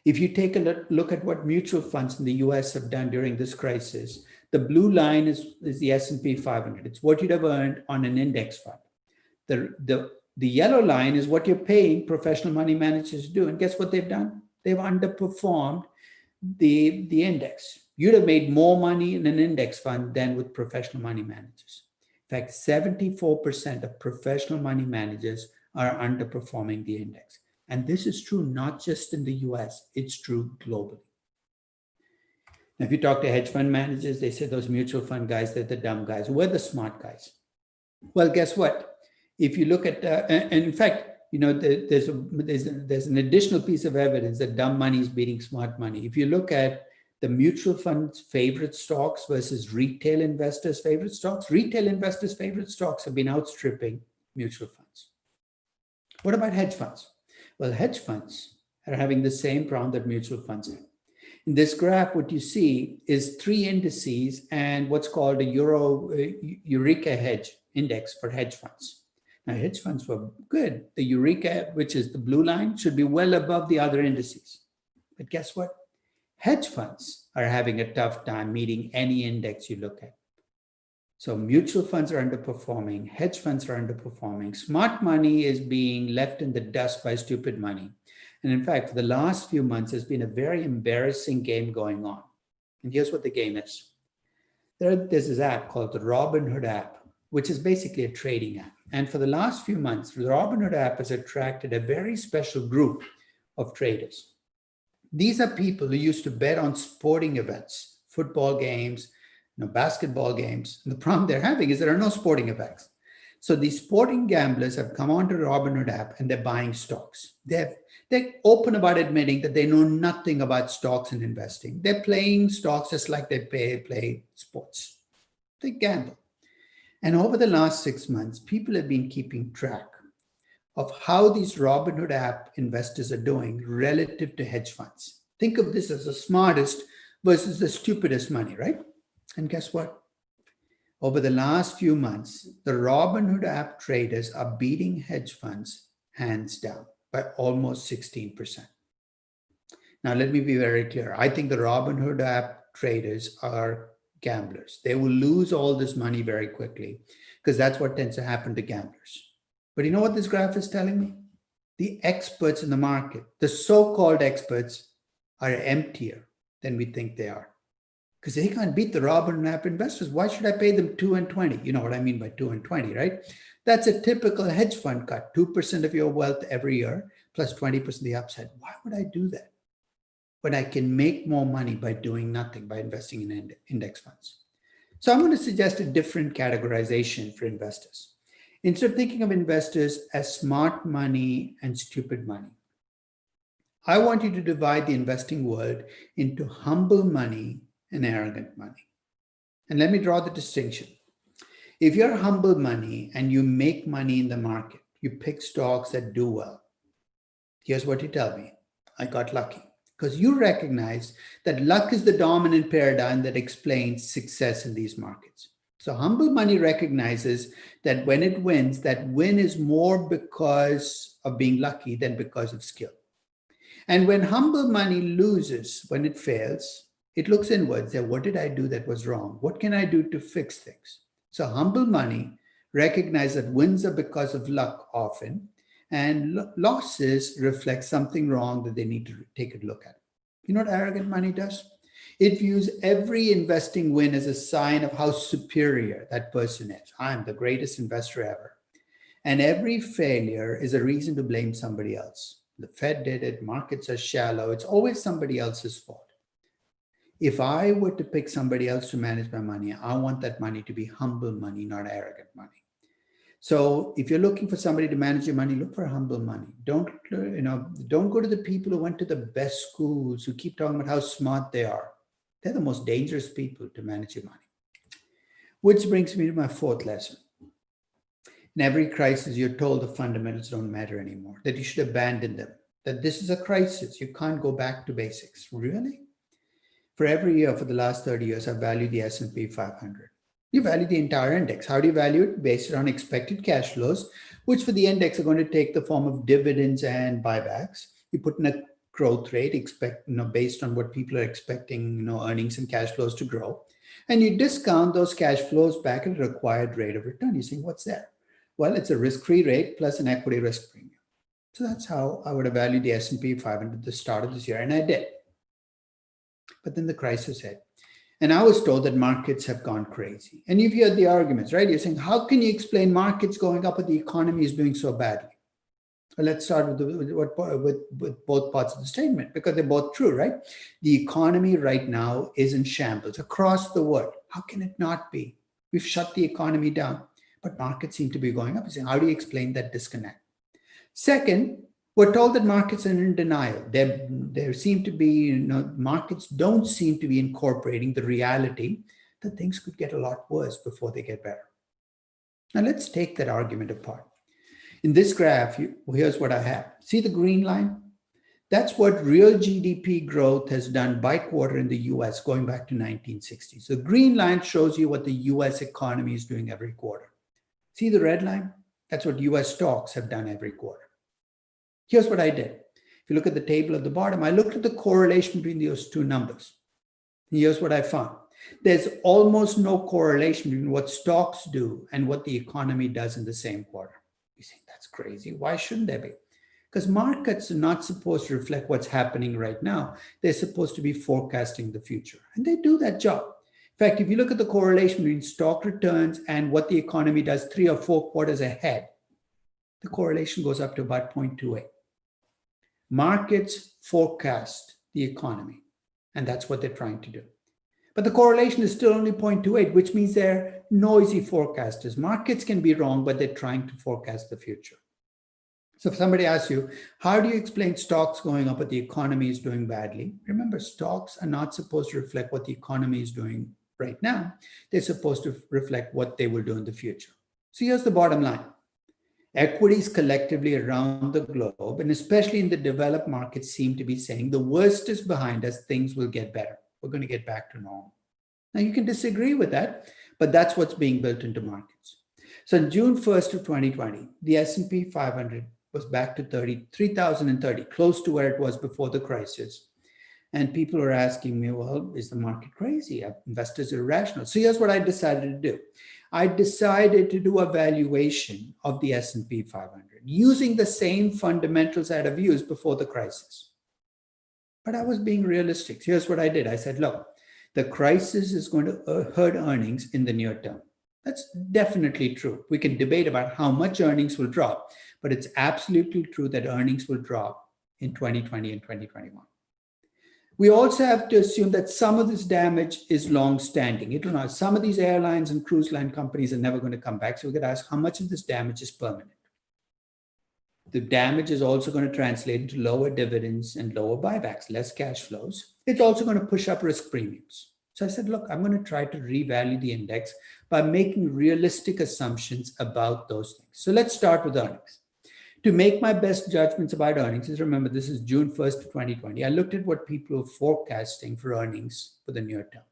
If you take a look at what mutual funds in the US have done during this crisis, the blue line is the S&P 500. It's what you'd have earned on an index fund. The yellow line is what you're paying professional money managers to do. And guess what they've done? They've underperformed the index. You'd have made more money in an index fund than with professional money managers. In fact, 74% of professional money managers are underperforming the index. And this is true not just in the US, it's true globally. Now, if you talk to hedge fund managers, they say those mutual fund guys, they're the dumb guys. We're the smart guys. Well, guess what? If you look at, and in fact, you know, there's an additional piece of evidence that dumb money is beating smart money. If you look at the mutual fund's favorite stocks versus retail investors' favorite stocks, retail investors' favorite stocks have been outstripping mutual funds. What about hedge funds? Well, hedge funds are having the same problem that mutual funds have. In this graph, what you see is 3 indices and what's called a Eureka hedge index for hedge funds. Now, hedge funds were good. The Eureka, which is the blue line, should be well above the other indices. But guess what? Hedge funds are having a tough time meeting any index you look at. So mutual funds are underperforming, hedge funds are underperforming, smart money is being left in the dust by stupid money. And in fact, for the last few months, there's been a very embarrassing game going on. And here's what the game is. There's this app called the Robinhood app, which is basically a trading app. And for the last few months, the Robinhood app has attracted a very special group of traders. These are people who used to bet on sporting events, football games, basketball games. And the problem they're having is there are no sporting events. So these sporting gamblers have come onto the Robinhood app and they're buying stocks. They're open about admitting that they know nothing about stocks and investing. They're playing stocks just like they play sports. They gamble. And over the last 6 months, people have been keeping track of how these Robinhood app investors are doing relative to hedge funds. Think of this as the smartest versus the stupidest money, right? And guess what? Over the last few months, the Robinhood app traders are beating hedge funds hands down by almost 16%. Now, let me be very clear. I think the Robinhood app traders are gamblers. They will lose all this money very quickly because that's what tends to happen to gamblers. But you know what this graph is telling me? The experts in the market, the so-called experts, are emptier than we think they are. Because they can't beat the Robinhood app investors. Why should I pay them 2 and 20? You know what I mean by 2 and 20, right? That's a typical hedge fund cut, 2% of your wealth every year, plus 20% of the upside. Why would I do that? When I can make more money by doing nothing, by investing in index funds. So I'm going to suggest a different categorization for investors. Instead of thinking of investors as smart money and stupid money, I want you to divide the investing world into humble money and arrogant money. And let me draw the distinction. If you're humble money and you make money in the market, you pick stocks that do well. Here's what you tell me. I got lucky. Because you recognize that luck is the dominant paradigm that explains success in these markets. So humble money recognizes that when it wins, that win is more because of being lucky than because of skill. And when humble money loses, when it fails, it looks inwards. Say, what did I do that was wrong? What can I do to fix things? So humble money recognizes that wins are because of luck often, and losses reflect something wrong that they need to take a look at. You know what arrogant money does? It views every investing win as a sign of how superior that person is. I'm the greatest investor ever. And every failure is a reason to blame somebody else. The Fed did it, markets are shallow. It's always somebody else's fault. If I were to pick somebody else to manage my money, I want that money to be humble money, not arrogant money. So if you're looking for somebody to manage your money, look for humble money. Don't go to the people who went to the best schools, who keep talking about how smart they are. They're the most dangerous people to manage your money. Which brings me to my fourth lesson. In every crisis, you're told the fundamentals don't matter anymore, that you should abandon them, that this is a crisis. You can't go back to basics. Really? For every year for the last 30 years, I've valued the S&P 500. You value the entire index. How do you value it? Based on expected cash flows, which for the index are going to take the form of dividends and buybacks. You put in a growth rate, based on what people are expecting, earnings and cash flows to grow. And you discount those cash flows back at a required rate of return. You think, what's there? Well, it's a risk-free rate plus an equity risk premium. So that's how I would have valued the S&P 500 at the start of this year, and I did. But then the crisis hit. And I was told that markets have gone crazy. And you've heard the arguments, right? You're saying, how can you explain markets going up but the economy is doing so badly? Well, let's start with both parts of the statement, because they're both true, right? The economy right now is in shambles across the world. How can it not be? We've shut the economy down, but markets seem to be going up. You're saying, how do you explain that disconnect? Second, we're told that markets are in denial. There seem to be, markets don't seem to be incorporating the reality that things could get a lot worse before they get better. Now let's take that argument apart. In this graph, here's what I have. See the green line? That's what real GDP growth has done by quarter in the US going back to 1960. So the green line shows you what the US economy is doing every quarter. See the red line? That's what US stocks have done every quarter. Here's what I did. If you look at the table at the bottom, I looked at the correlation between those two numbers. Here's what I found. There's almost no correlation between what stocks do and what the economy does in the same quarter. You think that's crazy. Why shouldn't there be? Because markets are not supposed to reflect what's happening right now. They're supposed to be forecasting the future. And they do that job. In fact, if you look at the correlation between stock returns and what the economy does 3 or 4 quarters ahead, the correlation goes up to about 0.28. Markets forecast the economy, and that's what they're trying to do. But the correlation is still only 0.28, which means they're noisy forecasters. Markets can be wrong, but they're trying to forecast the future. So if somebody asks you, how do you explain stocks going up but the economy is doing badly? Remember, stocks are not supposed to reflect what the economy is doing right now. They're supposed to reflect what they will do in the future. So here's the bottom line. Equities collectively around the globe, and especially in the developed markets, seem to be saying the worst is behind us, things will get better. We're going to get back to normal. Now, you can disagree with that, but that's what's being built into markets. So on June 1st of 2020, the S&P 500 was back to 3,030, close to where it was before the crisis. And people were asking me, well, is the market crazy? Are investors irrational? So here's what I decided to do. I decided to do a valuation of the S&P 500 using the same fundamentals I'd have used before the crisis. But I was being realistic. Here's what I did. I said, look, the crisis is going to hurt earnings in the near term. That's definitely true. We can debate about how much earnings will drop, but it's absolutely true that earnings will drop in 2020 and 2021. We also have to assume that some of this damage is long-standing. Some of these airlines and cruise line companies are never going to come back. So we could ask how much of this damage is permanent. The damage is also going to translate into lower dividends and lower buybacks, less cash flows. It's also going to push up risk premiums. So I said, look, I'm going to try to revalue the index by making realistic assumptions about those things. So let's start with earnings. To make my best judgments about earnings, remember, this is June 1st, 2020. I looked at what people were forecasting for earnings for the near term.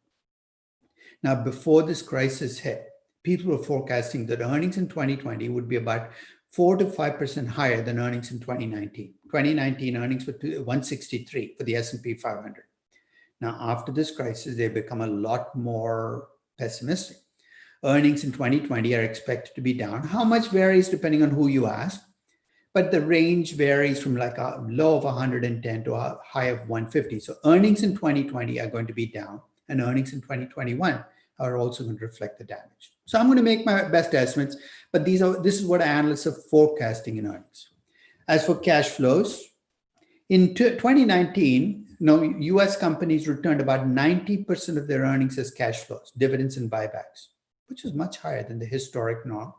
Now, before this crisis hit, people were forecasting that earnings in 2020 would be about 4 to 5% higher than earnings in 2019. 2019 earnings were 163 for the S&P 500. Now, after this crisis, they've become a lot more pessimistic. Earnings in 2020 are expected to be down. How much varies depending on who you ask, but the range varies from like a low of 110 to a high of 150. So earnings in 2020 are going to be down, and earnings in 2021 are also going to reflect the damage. So I'm going to make my best estimates, but this is what analysts are forecasting in earnings. As for cash flows, in 2019, US companies returned about 90% of their earnings as cash flows, dividends and buybacks, which is much higher than the historic norm.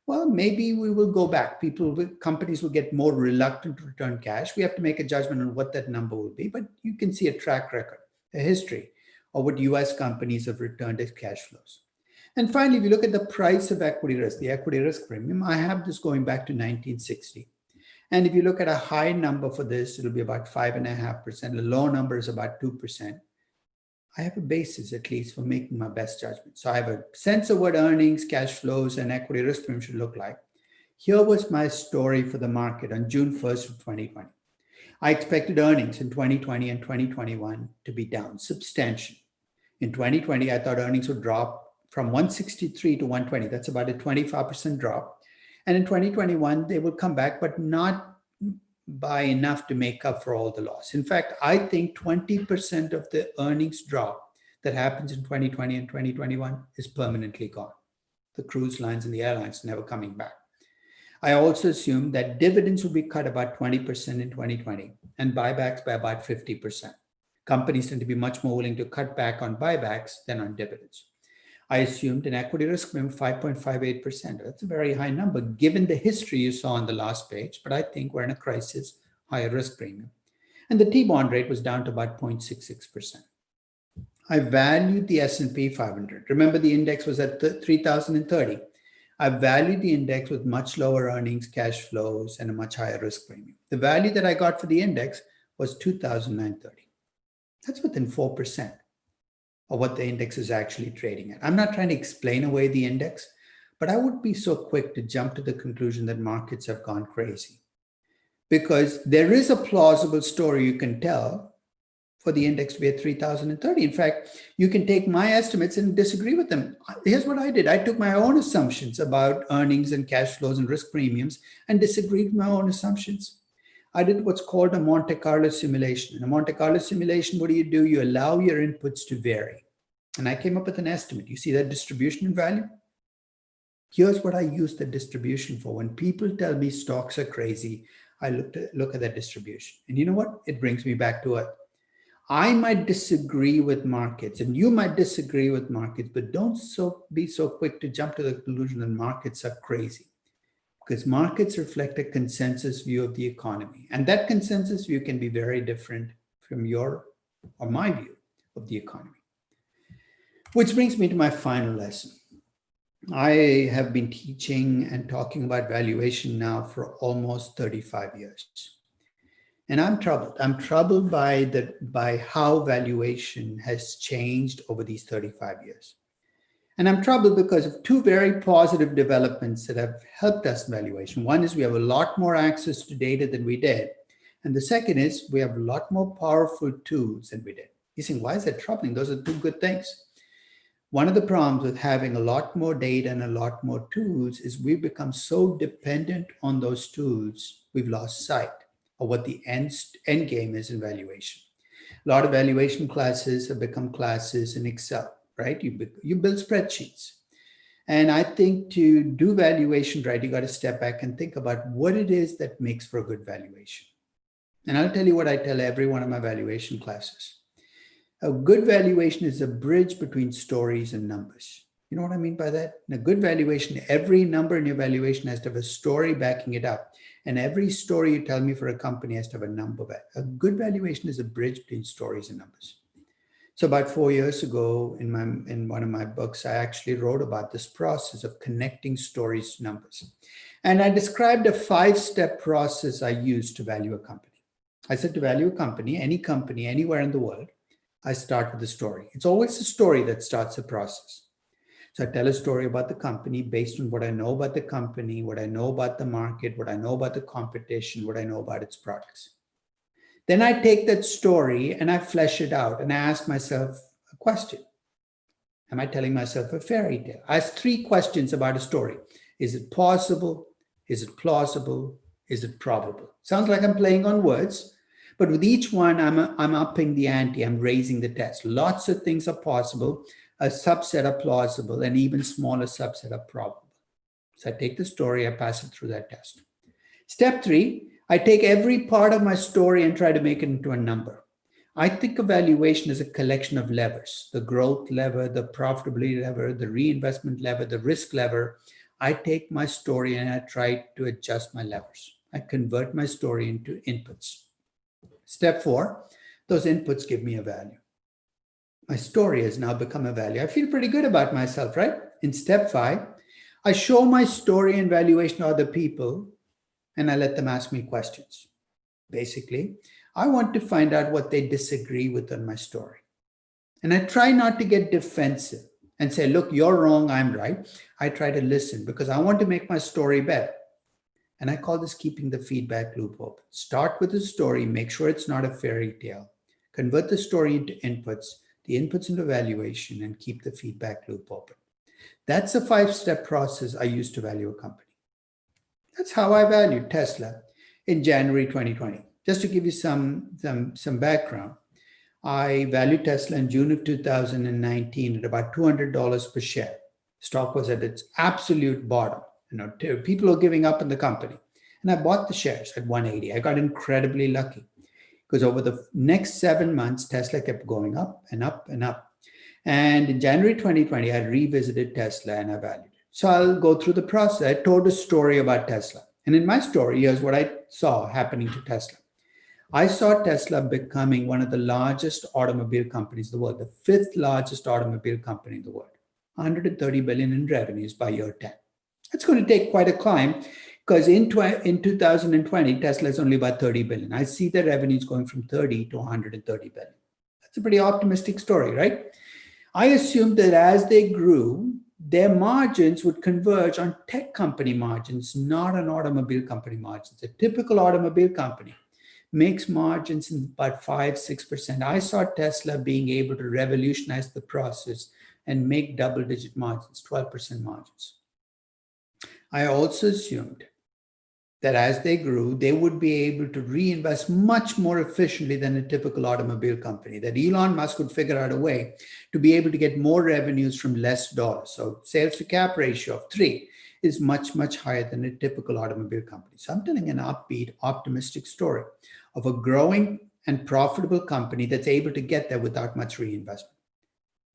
Well, maybe we will go back. Companies will get more reluctant to return cash. We have to make a judgment on what that number will be, but you can see a track record, a history of what US companies have returned as cash flows. And finally, if you look at the price of equity risk, the equity risk premium, I have this going back to 1960. And if you look at a high number for this, it'll be about 5.5%. The low number is about 2%. I have a basis, at least, for making my best judgment. So I have a sense of what earnings, cash flows, and equity risk premium should look like. Here was my story for the market on June 1st of 2020. I expected earnings in 2020 and 2021 to be down substantially. In 2020, I thought earnings would drop from 163 to 120. That's about a 25% drop. And in 2021, they will come back, but not by enough to make up for all the loss. In fact, I think 20% of the earnings drop that happens in 2020 and 2021 is permanently gone. The cruise lines and the airlines never coming back. I also assume that dividends will be cut about 20% in 2020 and buybacks by about 50%. Companies tend to be much more willing to cut back on buybacks than on dividends. I assumed an equity risk premium of 5.58%. That's a very high number given the history you saw on the last page, but I think we're in a crisis, higher risk premium. And the T-bond rate was down to about 0.66%. I valued the S&P 500. Remember, the index was at 3,030. I valued the index with much lower earnings, cash flows, and a much higher risk premium. The value that I got for the index was 2,930. That's within 4% of what the index is actually trading at. I'm not trying to explain away the index, but I would be so quick to jump to the conclusion that markets have gone crazy. Because there is a plausible story you can tell for the index to be at 3,030. In fact, you can take my estimates and disagree with them. Here's what I did. I took my own assumptions about earnings and cash flows and risk premiums and disagreed with my own assumptions. I did what's called a Monte Carlo simulation. In a Monte Carlo simulation, what do? You allow your inputs to vary. And I came up with an estimate. You see that distribution in value? Here's what I use the distribution for. When people tell me stocks are crazy, I look at that distribution. And you know what? It brings me back to it. I might disagree with markets, and you might disagree with markets, but don't be so quick to jump to the conclusion that markets are crazy. Because markets reflect a consensus view of the economy. And that consensus view can be very different from your or my view of the economy. Which brings me to my final lesson. I have been teaching and talking about valuation now for almost 35 years. And I'm troubled. I'm troubled by how valuation has changed over these 35 years. And I'm troubled because of two very positive developments that have helped us in valuation. One is we have a lot more access to data than we did. And the second is we have a lot more powerful tools than we did. You're saying, why is that troubling? Those are two good things. One of the problems with having a lot more data and a lot more tools is we've become so dependent on those tools, we've lost sight of what the end game is in valuation. A lot of valuation classes have become classes in Excel. Right? You build spreadsheets. And I think to do valuation right, you got to step back and think about what it is that makes for a good valuation. And I'll tell you what I tell every one of my valuation classes. A good valuation is a bridge between stories and numbers. You know what I mean by that? In a good valuation, every number in your valuation has to have a story backing it up. And every story you tell me for a company has to have a number back. A good valuation is a bridge between stories and numbers. So about 4 years ago, in one of my books, I actually wrote about this process of connecting stories to numbers. And I described a 5-step process I use to value a company. I said to value a company, anywhere in the world, I start with a story. It's always a story that starts the process. So I tell a story about the company based on what I know about the company, what I know about the market, what I know about the competition, what I know about its products. Then I take that story and I flesh it out and I ask myself a question. Am I telling myself a fairy tale? I ask 3 questions about a story. Is it possible? Is it plausible? Is it probable? Sounds like I'm playing on words, but with each one, I'm upping the ante. I'm raising the test. Lots of things are possible. A subset are plausible, and even smaller subset are probable. So I take the story, I pass it through that test. Step 3, I take every part of my story and try to make it into a number. I think of valuation as a collection of levers, the growth lever, the profitability lever, the reinvestment lever, the risk lever. I take my story and I try to adjust my levers. I convert my story into inputs. Step 4, those inputs give me a value. My story has now become a value. I feel pretty good about myself, right? in step 5, I show my story and valuation to other people, and I let them ask me questions. Basically, I want to find out what they disagree with on my story. And I try not to get defensive and say, look, you're wrong, I'm right. I try to listen because I want to make my story better. And I call this keeping the feedback loop open. Start with the story, make sure it's not a fairy tale. Convert the story into inputs, the inputs into valuation, and keep the feedback loop open. That's a 5-step process I use to value a company. That's how I valued Tesla in January 2020. Just to give you some background, I valued Tesla in June of 2019 at about $200 per share. Stock was at its absolute bottom. People are giving up on the company. And I bought the shares at 180. I got incredibly lucky because over the next 7 months, Tesla kept going up and up and up. And in January 2020, I revisited Tesla and I valued it. So I'll go through the process. I told a story about Tesla. And in my story, here's what I saw happening to Tesla. I saw Tesla becoming one of the largest automobile companies in the world, the 5th largest automobile company in the world, 130 billion in revenues by year 10. It's going to take quite a climb because in 2020, Tesla is only about 30 billion. I see their revenues going from 30 to 130 billion. That's a pretty optimistic story, right? I assumed that as they grew, their margins would converge on tech company margins, not on automobile company margins. A typical automobile company makes margins in about 5-6%. I saw Tesla being able to revolutionize the process and make double-digit margins, 12% margins. I also assumed that as they grew, they would be able to reinvest much more efficiently than a typical automobile company, that Elon Musk would figure out a way to be able to get more revenues from less dollars. So sales to cap ratio of 3 is much, much higher than a typical automobile company. So I'm telling an upbeat, optimistic story of a growing and profitable company that's able to get there without much reinvestment.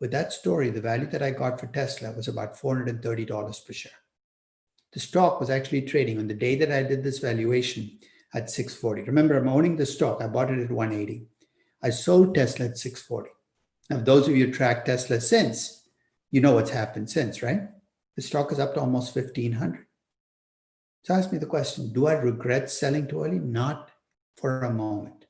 With that story, the value that I got for Tesla was about $430 per share. The stock was actually trading on the day that I did this valuation at 640. Remember, I'm owning the stock. I bought it at 180. I sold Tesla at 640. Now, those of you who tracked Tesla since, you know what's happened since, right? The stock is up to almost 1,500. So ask me the question, do I regret selling too early? Not for a moment.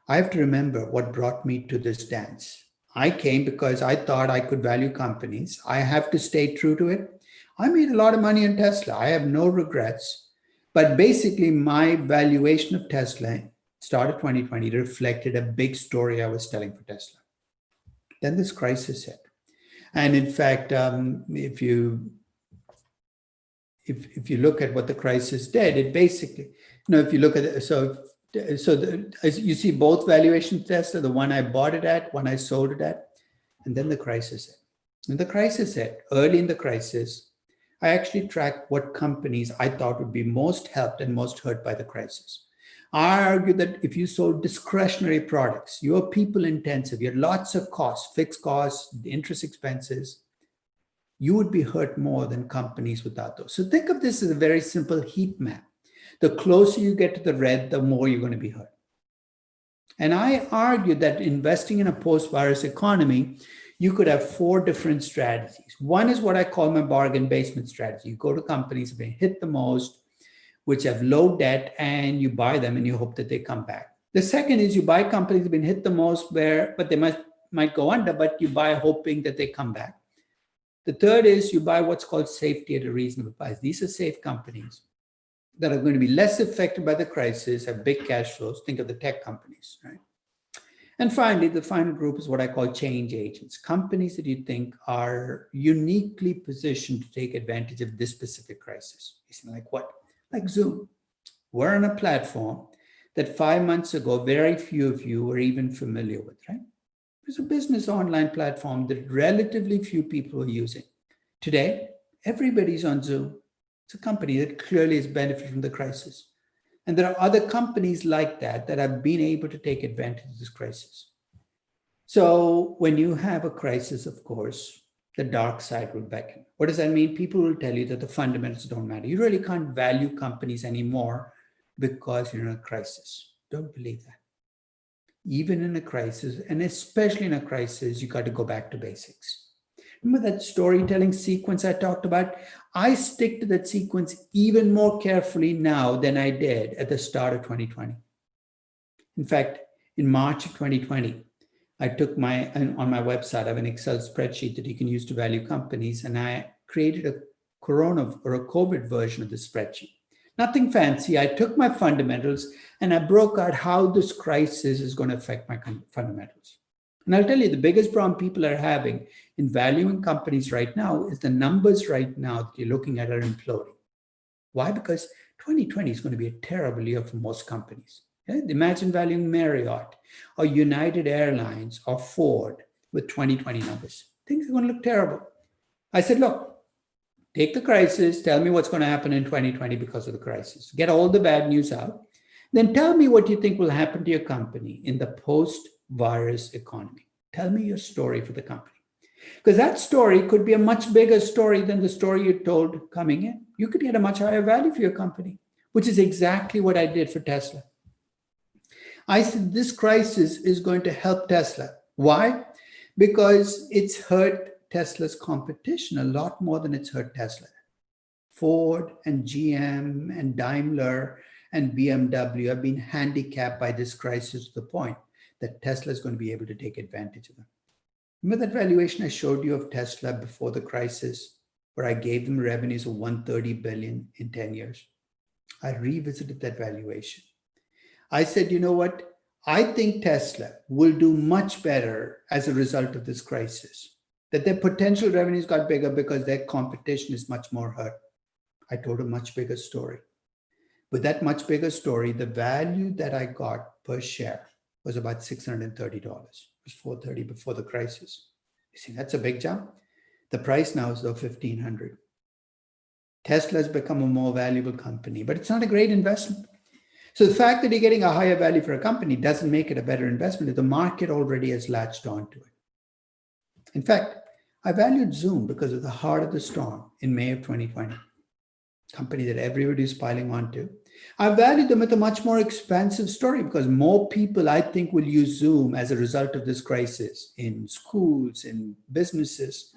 I have to remember what brought me to this dance. I came because I thought I could value companies. I have to stay true to it. I made a lot of money on Tesla. I have no regrets. But basically, my valuation of Tesla, start of 2020, reflected a big story I was telling for Tesla. Then this crisis hit. And in fact, if you look at what the crisis did, it basically, if you look at it, as you see both valuation tests, the one I bought it at, one I sold it at, and then the crisis hit. And the crisis hit, early in the crisis, I actually tracked what companies I thought would be most helped and most hurt by the crisis. I argue that if you sold discretionary products, you're people intensive, you had lots of costs, fixed costs, interest expenses, you would be hurt more than companies without those. So think of this as a very simple heat map. The closer you get to the red, the more you're going to be hurt. And I argue that investing in a post-virus economy, you could have 4 different strategies. One is what I call my bargain basement strategy. You go to companies that have been hit the most, which have low debt, and you buy them and you hope that they come back. The second is you buy companies that have been hit the most, but they might go under, but you buy hoping that they come back. The third is you buy what's called safety at a reasonable price. These are safe companies that are going to be less affected by the crisis, have big cash flows. Think of the tech companies, right? And finally, the final group is what I call change agents, companies that you think are uniquely positioned to take advantage of this specific crisis. Like what? Like Zoom. We're on a platform that 5 months ago, very few of you were even familiar with, right? It's a business online platform that relatively few people are using. Today, everybody's on Zoom. It's a company that clearly has benefited from the crisis. And there are other companies like that that have been able to take advantage of this crisis. So when you have a crisis, of course, the dark side will beckon. What does that mean? People will tell you that the fundamentals don't matter. You really can't value companies anymore because you're in a crisis. Don't believe that. Even in a crisis, and especially in a crisis, you got to go back to basics. Remember that storytelling sequence I talked about? I stick to that sequence even more carefully now than I did at the start of 2020. In fact, in March of 2020, I took on my website, I have an Excel spreadsheet that you can use to value companies, and I created a Corona or a COVID version of the spreadsheet. Nothing fancy. I took my fundamentals and I broke out how this crisis is going to affect my fundamentals. And I'll tell you, the biggest problem people are having in valuing companies right now is the numbers right now that you're looking at are imploding. Why? Because 2020 is going to be a terrible year for most companies. Imagine valuing Marriott or United Airlines or Ford with 2020 numbers. Things are going to look terrible. I said, look, take the crisis, tell me what's going to happen in 2020 because of the crisis. Get all the bad news out. Then tell me what you think will happen to your company in the post-virus economy. Tell me your story for the company. Because that story could be a much bigger story than the story you told coming in. You could get a much higher value for your company, which is exactly what I did for Tesla. I said this crisis is going to help Tesla. Why? Because it's hurt Tesla's competition a lot more than it's hurt Tesla. Ford and GM and Daimler and BMW have been handicapped by this crisis to the point that Tesla is going to be able to take advantage of them. Remember that valuation I showed you of Tesla before the crisis, where I gave them revenues of $130 billion in 10 years? I revisited that valuation. I said, you know what? I think Tesla will do much better as a result of this crisis, that their potential revenues got bigger because their competition is much more hurt. I told a much bigger story. With that much bigger story, the value that I got per share was about $630. It was $430 before the crisis. You see, that's a big jump. The price now is though $1,500. Tesla has become a more valuable company, but it's not a great investment. So the fact that you're getting a higher value for a company doesn't make it a better investment if the market already has latched onto it. In fact, I valued Zoom because of the heart of the storm in May of 2020, a company that everybody is piling onto. I valued them with a much more expansive story because more people, I think, will use Zoom as a result of this crisis in schools, in businesses.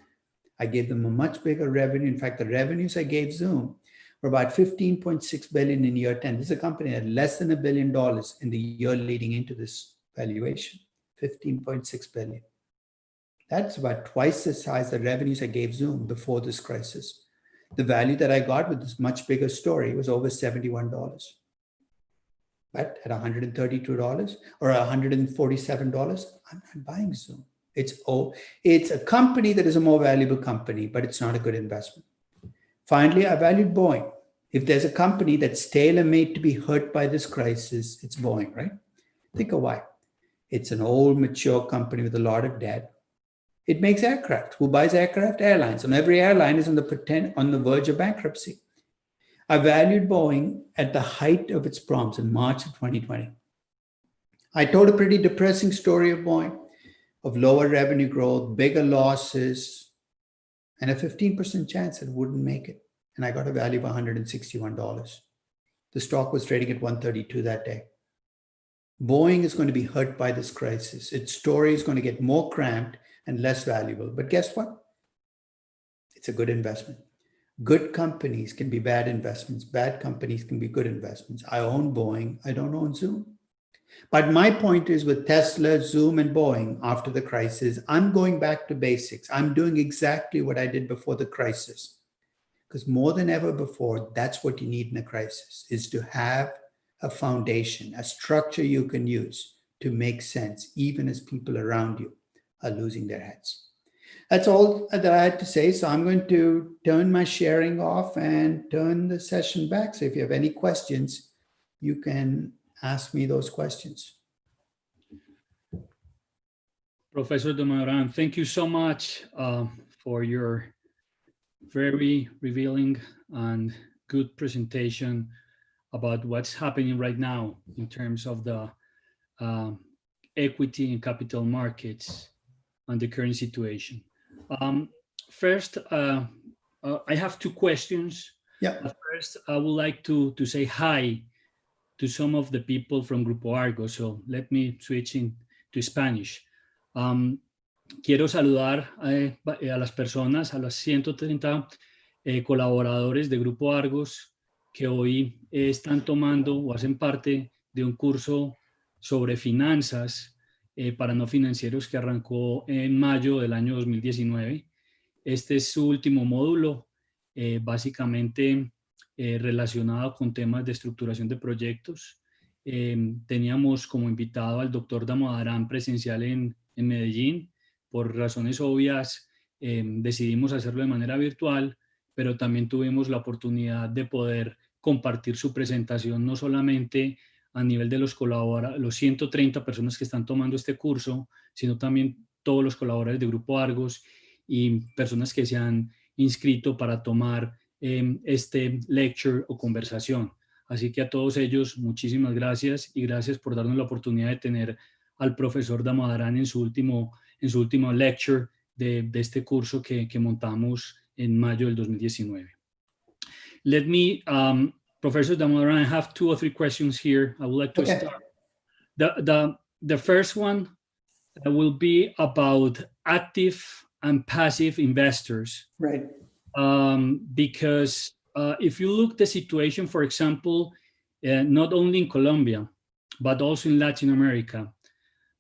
I gave them a much bigger revenue. In fact, the revenues I gave Zoom were about $15.6 billion in year 10. This is a company that had less than $1 billion in the year leading into this valuation, $15.6 billion. That's about twice the size of the revenues I gave Zoom before this crisis. The value that I got with this much bigger story was over $71. But at $132 or $147, I'm not buying Zoom. It's a company that is a more valuable company, but it's not a good investment. Finally, I valued Boeing. If there's a company that's tailor-made to be hurt by this crisis, it's Boeing, right? Think of why. It's an old, mature company with a lot of debt. It makes aircraft. Who buys aircraft? Airlines. And every airline is on the verge of bankruptcy. I valued Boeing at the height of its problems in March of 2020. I told a pretty depressing story of Boeing, of lower revenue growth, bigger losses, and a 15% chance it wouldn't make it. And I got a value of $161. The stock was trading at $132 that day. Boeing is going to be hurt by this crisis. Its story is going to get more cramped and less valuable. But guess what? It's a good investment. Good companies can be bad investments. Bad companies can be good investments. I own Boeing. I don't own Zoom. But my point is with Tesla, Zoom, and Boeing after the crisis, I'm going back to basics. I'm doing exactly what I did before the crisis. Because more than ever before, that's what you need in a crisis, is to have a foundation, a structure you can use to make sense, even as people around you are losing their heads. That's all that I had to say. So I'm going to turn my sharing off and turn the session back. So if you have any questions, you can ask me those questions. Professor Damodaran, thank you so much for your very revealing and good presentation about what's happening right now in terms of the equity and capital markets and the current situation. First, I have two questions. Yeah. First, I would like to say hi to some of the people from Grupo Argos. So let me switch into Spanish. quiero saludar a las personas, a los 130 colaboradores de Grupo Argos que hoy están tomando o hacen parte de un curso sobre finanzas para no financieros que arrancó en mayo del año 2019. Este es su último módulo, básicamente relacionado con temas de estructuración de proyectos. Teníamos como invitado al doctor Damodaran presencial en Medellín. Por razones obvias, decidimos hacerlo de manera virtual, pero también tuvimos la oportunidad de poder compartir su presentación no solamente a nivel de los 130 personas que están tomando este curso, sino también todos los colaboradores de Grupo Argos y personas que se han inscrito para tomar este lecture o conversación. Así que a todos ellos, muchísimas gracias y gracias por darnos la oportunidad de tener al profesor Damodaran en su último lecture de este curso que montamos en mayo del 2019. Let me, Professor Damodaran, I have 2 or 3 questions here. I would like to start. The first one will be about active and passive investors. Right. Because if you look the situation, for example, not only in Colombia, but also in Latin America,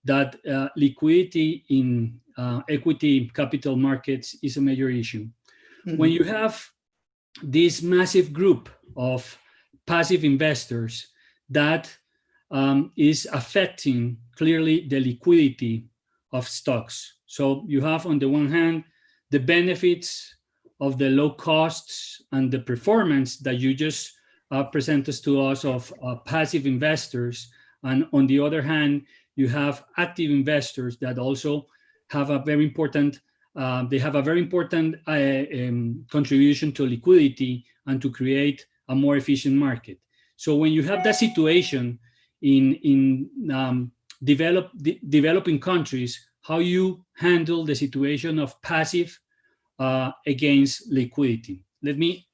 that liquidity in equity capital markets is a major issue. Mm-hmm. When you have this massive group of passive investors, that is affecting clearly the liquidity of stocks. So you have on the one hand, the benefits of the low costs and the performance that you just presented to us of passive investors. And on the other hand, you have active investors that also have a very important, contribution to liquidity and to create a more efficient market. So when you have that situation in developing countries, how you handle the situation of passive against liquidity. Let me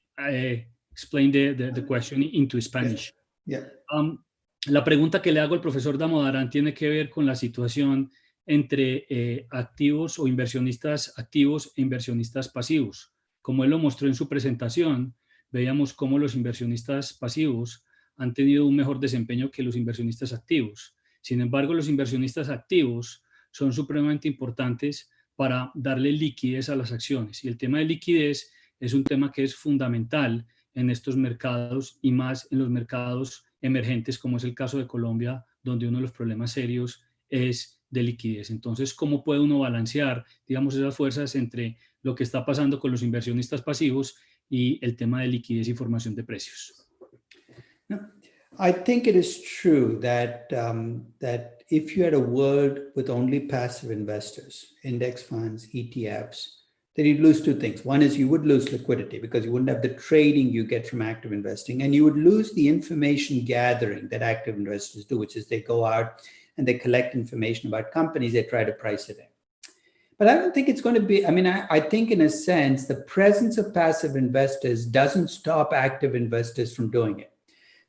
explain the question into Spanish. Yeah. La pregunta que le hago al profesor Damodaran tiene que ver con la situación entre activos o inversionistas activos e inversionistas pasivos. Como él lo mostró en su presentación, veíamos cómo los inversionistas pasivos han tenido un mejor desempeño que los inversionistas activos. Sin embargo, los inversionistas activos son supremamente importantes para darle liquidez a las acciones. Y el tema de liquidez es un tema que es fundamental en estos mercados y más en los mercados emergentes, como es el caso de Colombia, donde uno de los problemas serios es de liquidez. Entonces, ¿cómo puede uno balancear, digamos, esas fuerzas entre lo que está pasando con los inversionistas pasivos y el tema de liquidez y formación de precios? I think it is true that that if you had a world with only passive investors, index funds, ETFs, then you'd lose 2 things. One is you would lose liquidity because you wouldn't have the trading you get from active investing, and you would lose the information gathering that active investors do, which is they go out and they collect information about companies, they try to price it in. But I don't think it's going to be, I think in a sense, the presence of passive investors doesn't stop active investors from doing it.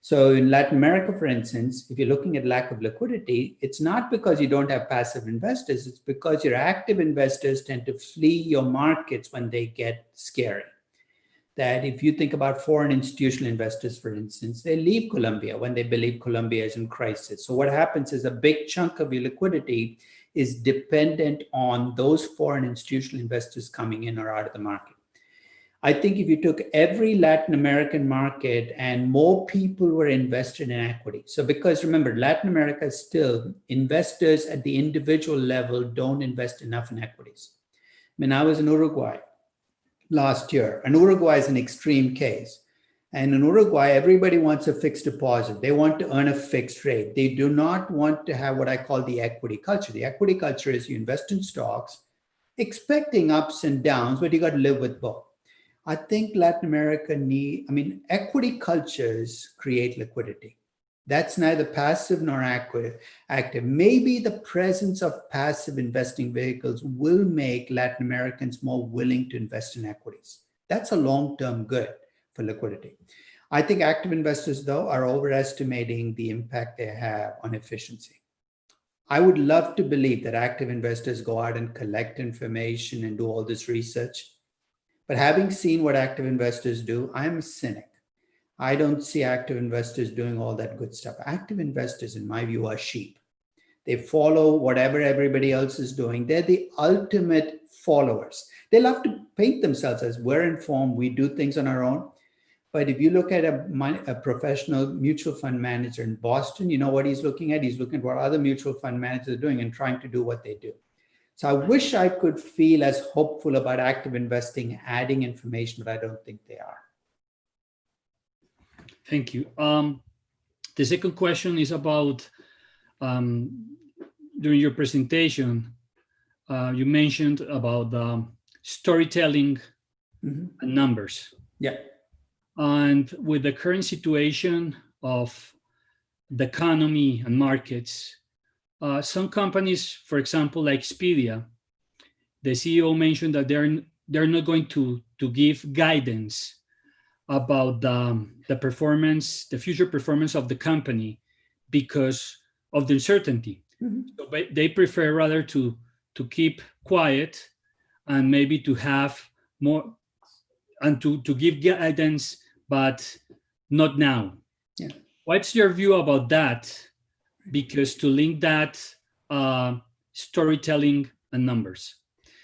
So in Latin America, for instance, if you're looking at lack of liquidity, it's not because you don't have passive investors, it's because your active investors tend to flee your markets when they get scary. That if you think about foreign institutional investors, for instance, they leave Colombia when they believe Colombia is in crisis. So what happens is a big chunk of your liquidity is dependent on those foreign institutional investors coming in or out of the market. I think if you took every Latin American market and more people were invested in equity. So because remember, Latin America still, investors at the individual level don't invest enough in equities. I was in Uruguay last year, and Uruguay is an extreme case. And in Uruguay, everybody wants a fixed deposit. They want to earn a fixed rate. They do not want to have what I call the equity culture. The equity culture is you invest in stocks, expecting ups and downs, but you got to live with both. I think Latin America equity cultures create liquidity. That's neither passive nor active. Maybe the presence of passive investing vehicles will make Latin Americans more willing to invest in equities. That's a long-term good for liquidity. I think active investors, though, are overestimating the impact they have on efficiency. I would love to believe that active investors go out and collect information and do all this research. But having seen what active investors do, I'm a cynic. I don't see active investors doing all that good stuff. Active investors, in my view, are sheep. They follow whatever everybody else is doing. They're the ultimate followers. They love to paint themselves as we're informed, we do things on our own. But if you look at a professional mutual fund manager in Boston, you know what he's looking at? He's looking at what other mutual fund managers are doing and trying to do what they do. So I wish I could feel as hopeful about active investing, adding information, but I don't think they are. Thank you. The second question is about, during your presentation, you mentioned about storytelling and numbers. Yeah. And with the current situation of the economy and markets, some companies, for example, like Expedia, the CEO mentioned that they're not going to give guidance about the performance, the future performance of the company because of the uncertainty. So they prefer rather to keep quiet and maybe to have more and to give guidance, but not now. Yeah. What's your view about that? Because to link that storytelling and numbers.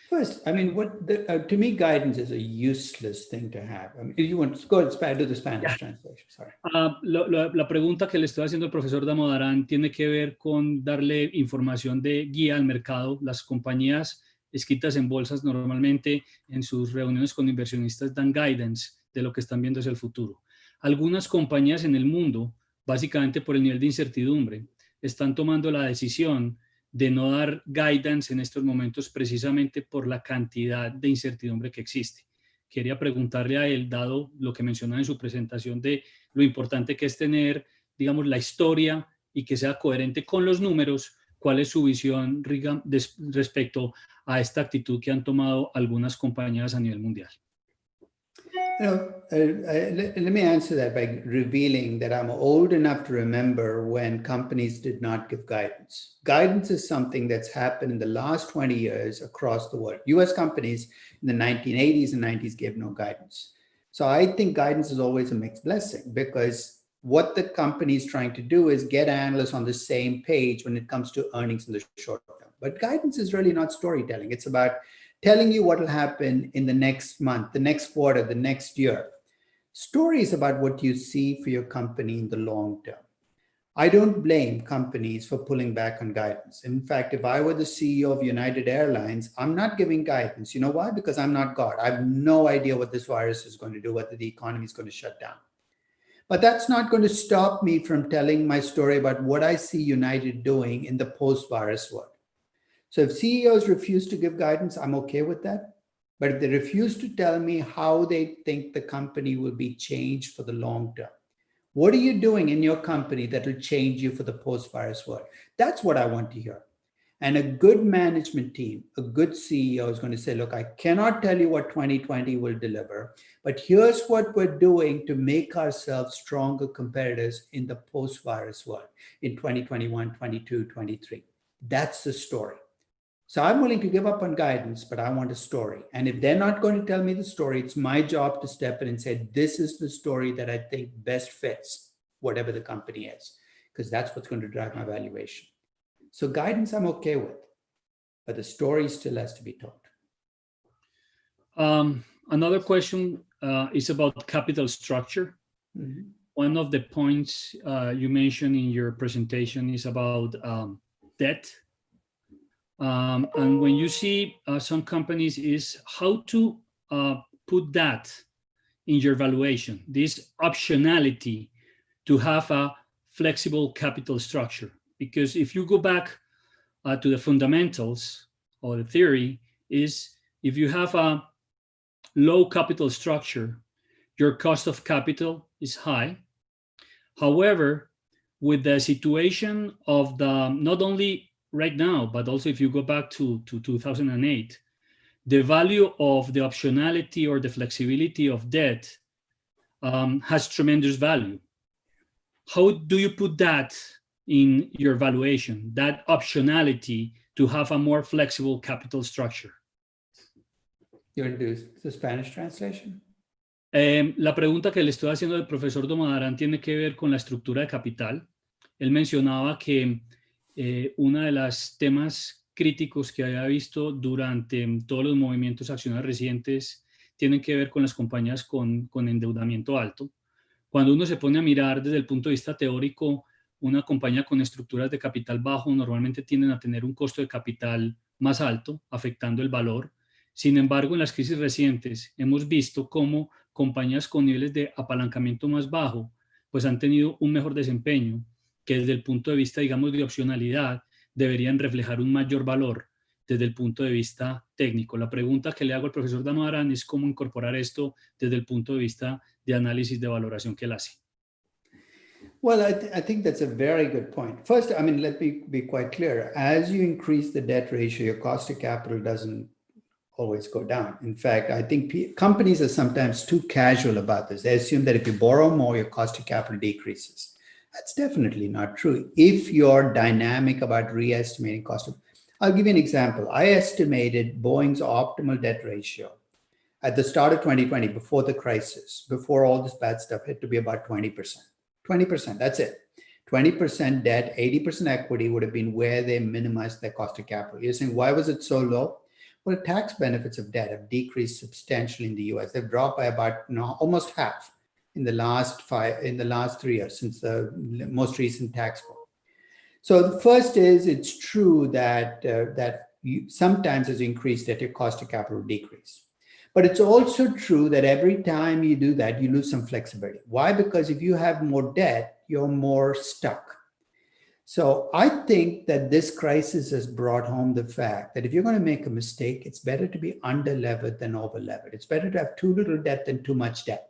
First, I mean, to me, guidance is a useless thing to have. I mean, if you want to go ahead, do the Spanish translation, sorry. La pregunta que le estoy haciendo al profesor Damodaran tiene que ver con darle información de guía al mercado. Las compañías escritas en bolsas normalmente en sus reuniones con inversionistas dan guidance de lo que están viendo hacia el futuro. Algunas compañías en el mundo, básicamente por el nivel de incertidumbre, están tomando la decisión de no dar guidance en estos momentos precisamente por la cantidad de incertidumbre que existe. Quería preguntarle a él, dado lo que mencionaba en su presentación de lo importante que es tener, digamos, la historia y que sea coherente con los números, ¿cuál es su visión respecto a esta actitud que han tomado algunas compañías a nivel mundial? Let me answer that by revealing that I'm old enough to remember when companies did not give guidance. Guidance is something that's happened in the last 20 years across the world. US companies in the 1980s and 90s gave no guidance. So I think guidance is always a mixed blessing because what the company is trying to do is get analysts on the same page when it comes to earnings in the short term. But guidance is really not storytelling. It's about telling you what will happen in the next month, the next quarter, the next year. Story is about what you see for your company in the long term. I don't blame companies for pulling back on guidance. In fact, if I were the CEO of United Airlines, I'm not giving guidance. You know why? Because I'm not God. I have no idea what this virus is going to do, whether the economy is going to shut down. But that's not going to stop me from telling my story about what I see United doing in the post-virus world. So if CEOs refuse to give guidance, I'm okay with that. But if they refuse to tell me how they think the company will be changed for the long term, what are you doing in your company that will change you for the post-virus world? That's what I want to hear. And a good management team, a good CEO is going to say, look, I cannot tell you what 2020 will deliver, but here's what we're doing to make ourselves stronger competitors in the post-virus world in 2021, 22, 23. That's the story. So I'm willing to give up on guidance, but I want a story. And if they're not going to tell me the story, it's my job to step in and say, this is the story that I think best fits whatever the company is, because that's what's going to drive my valuation. So guidance I'm okay with, but the story still has to be told. Another question is about capital structure. Mm-hmm. One of the points you mentioned in your presentation is about debt. And when you see some companies is how to put that in your valuation, this optionality to have a flexible capital structure. Because if you go back to the fundamentals or the theory is if you have a low capital structure, your cost of capital is high. However, with the situation of the, not only right now, but also if you go back to 2008, the value of the optionality or the flexibility of debt has tremendous value. How do you put that in your valuation, that optionality to have a more flexible capital structure? You want to do the Spanish translation? La pregunta que le estoy haciendo al profesor Damodaran tiene que ver con la estructura de capital. Él mencionaba que uno de los temas críticos que había visto durante todos los movimientos accionarios recientes tienen que ver con las compañías con endeudamiento alto. Cuando uno se pone a mirar desde el punto de vista teórico, una compañía con estructuras de capital bajo normalmente tienden a tener un costo de capital más alto, afectando el valor. Sin embargo, en las crisis recientes hemos visto cómo compañías con niveles de apalancamiento más bajo pues han tenido un mejor desempeño, que desde el punto de vista, digamos, de opcionalidad, deberían reflejar un mayor valor desde el punto de vista técnico. La pregunta que le hago al profesor Damodaran es cómo incorporar esto desde el punto de vista de análisis de valoración que él hace. Well, I think that's a very good point. First, I mean, let me be quite clear. As you increase the debt ratio, your cost of capital doesn't always go down. In fact, I think companies are sometimes too casual about this. They assume that if you borrow more, your cost of capital decreases. That's definitely not true. If you're dynamic about re-estimating cost of, I'll give you an example. I estimated Boeing's optimal debt ratio at the start of 2020, before the crisis, before all this bad stuff, had to be about 20%. 20%, that's it. 20% debt, 80% equity would have been where they minimized their cost of capital. You're saying, why was it so low? Well, tax benefits of debt have decreased substantially in the US. They've dropped by about almost half in the last 3 years since the most recent tax bill. So the first is, it's true that sometimes as you increase debt, your cost of capital will decrease. But it's also true that every time you do that, you lose some flexibility. Why? Because if you have more debt, you're more stuck. So I think that this crisis has brought home the fact that if you're going to make a mistake, it's better to be under-levered than over-levered. It's better to have too little debt than too much debt.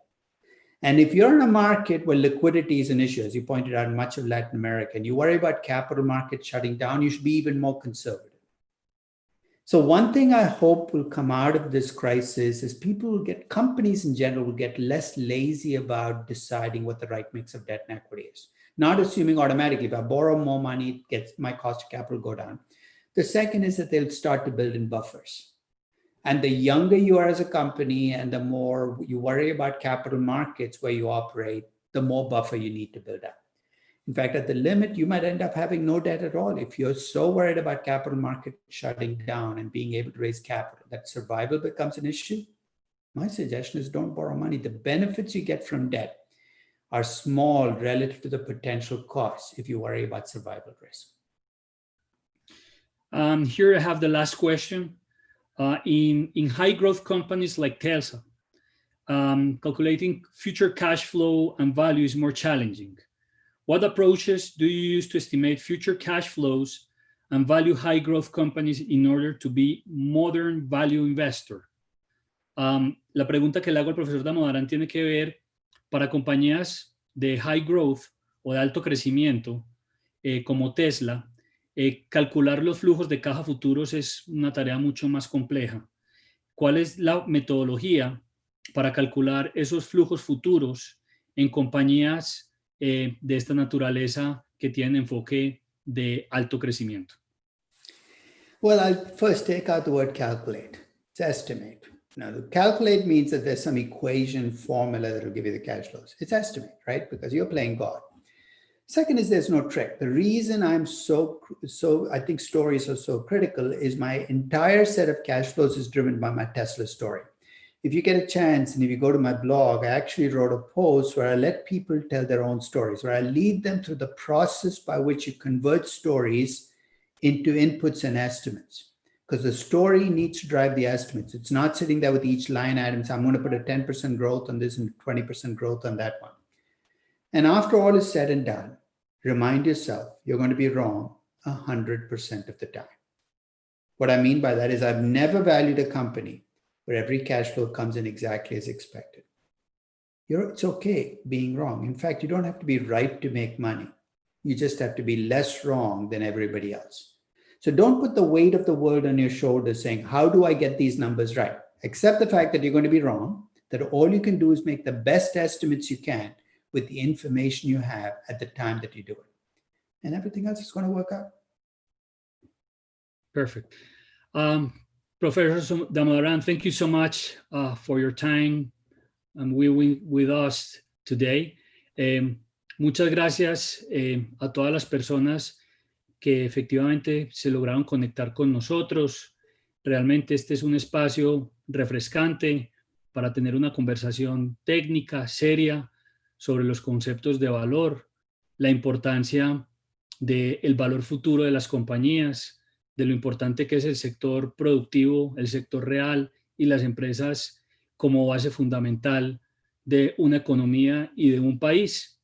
And if you're in a market where liquidity is an issue, as you pointed out in much of Latin America, and you worry about capital markets shutting down, you should be even more conservative. So one thing I hope will come out of this crisis is companies in general will get less lazy about deciding what the right mix of debt and equity is. Not assuming automatically, if I borrow more money, my cost of capital go down. The second is that they'll start to build in buffers. And the younger you are as a company and the more you worry about capital markets where you operate, the more buffer you need to build up. In fact, at the limit, you might end up having no debt at all. If you're so worried about capital market shutting down and being able to raise capital, that survival becomes an issue, my suggestion is don't borrow money. The benefits you get from debt are small relative to the potential costs if you worry about survival risk. Here I have the last question. In high growth companies like Tesla, calculating future cash flow and value is more challenging. What approaches do you use to estimate future cash flows and value high growth companies in order to be modern value investor? La pregunta que le hago al profesor Damodaran tiene que ver para compañías de high growth o de alto crecimiento como Tesla. Calcular los flujos de caja futuros es una tarea mucho más compleja. ¿Cuál es la metodología para calcular esos flujos futuros en compañías de esta naturaleza que tienen enfoque de alto crecimiento? Well, I'll first take out the word calculate. It's estimate. Now, the calculate means that there's some equation formula that will give you the cash flows. It's estimate, right? Because you're playing God. Second is there's no trick. The reason I'm I think stories are so critical is my entire set of cash flows is driven by my Tesla story. If you get a chance and if you go to my blog, I actually wrote a post where I let people tell their own stories, where I lead them through the process by which you convert stories into inputs and estimates. Because the story needs to drive the estimates. It's not sitting there with each line item. So I'm going to put a 10% growth on this and 20% growth on that one. And after all is said and done, remind yourself, you're going to be wrong 100% of the time. What I mean by that is I've never valued a company where every cash flow comes in exactly as expected. It's okay being wrong. In fact, you don't have to be right to make money. You just have to be less wrong than everybody else. So don't put the weight of the world on your shoulders saying, how do I get these numbers right? Accept the fact that you're going to be wrong, that all you can do is make the best estimates you can with the information you have at the time that you do it. and everything else is going to work out. Perfect. Professor Damodaran, thank you so much for your time and with us today. Muchas gracias a todas las personas que efectivamente se lograron conectar con nosotros. Realmente este es un espacio refrescante para tener una conversación técnica, seria, sobre los conceptos de valor, la importancia del valor futuro de las compañías, de lo importante que es el sector productivo, el sector real y las empresas como base fundamental de una economía y de un país.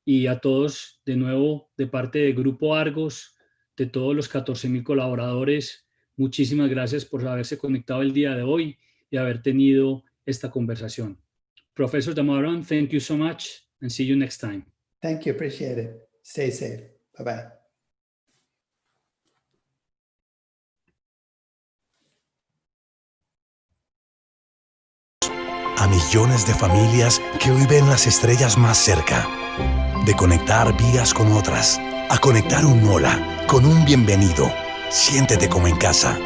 Y a todos, de nuevo, de parte de Grupo Argos, de todos los 14,000 colaboradores, muchísimas gracias por haberse conectado el día de hoy y haber tenido esta conversación. Professor Damodaran, thank you so much and see you next time. Thank you. Appreciate it. Stay safe. Bye-bye. A millones de familias que hoy ven las estrellas más cerca, de conectar vías con otras, a conectar un hola con un bienvenido, siéntete como en casa.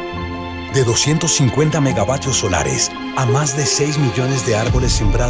De 250 megavatios solares a más de 6 millones de árboles sembrados.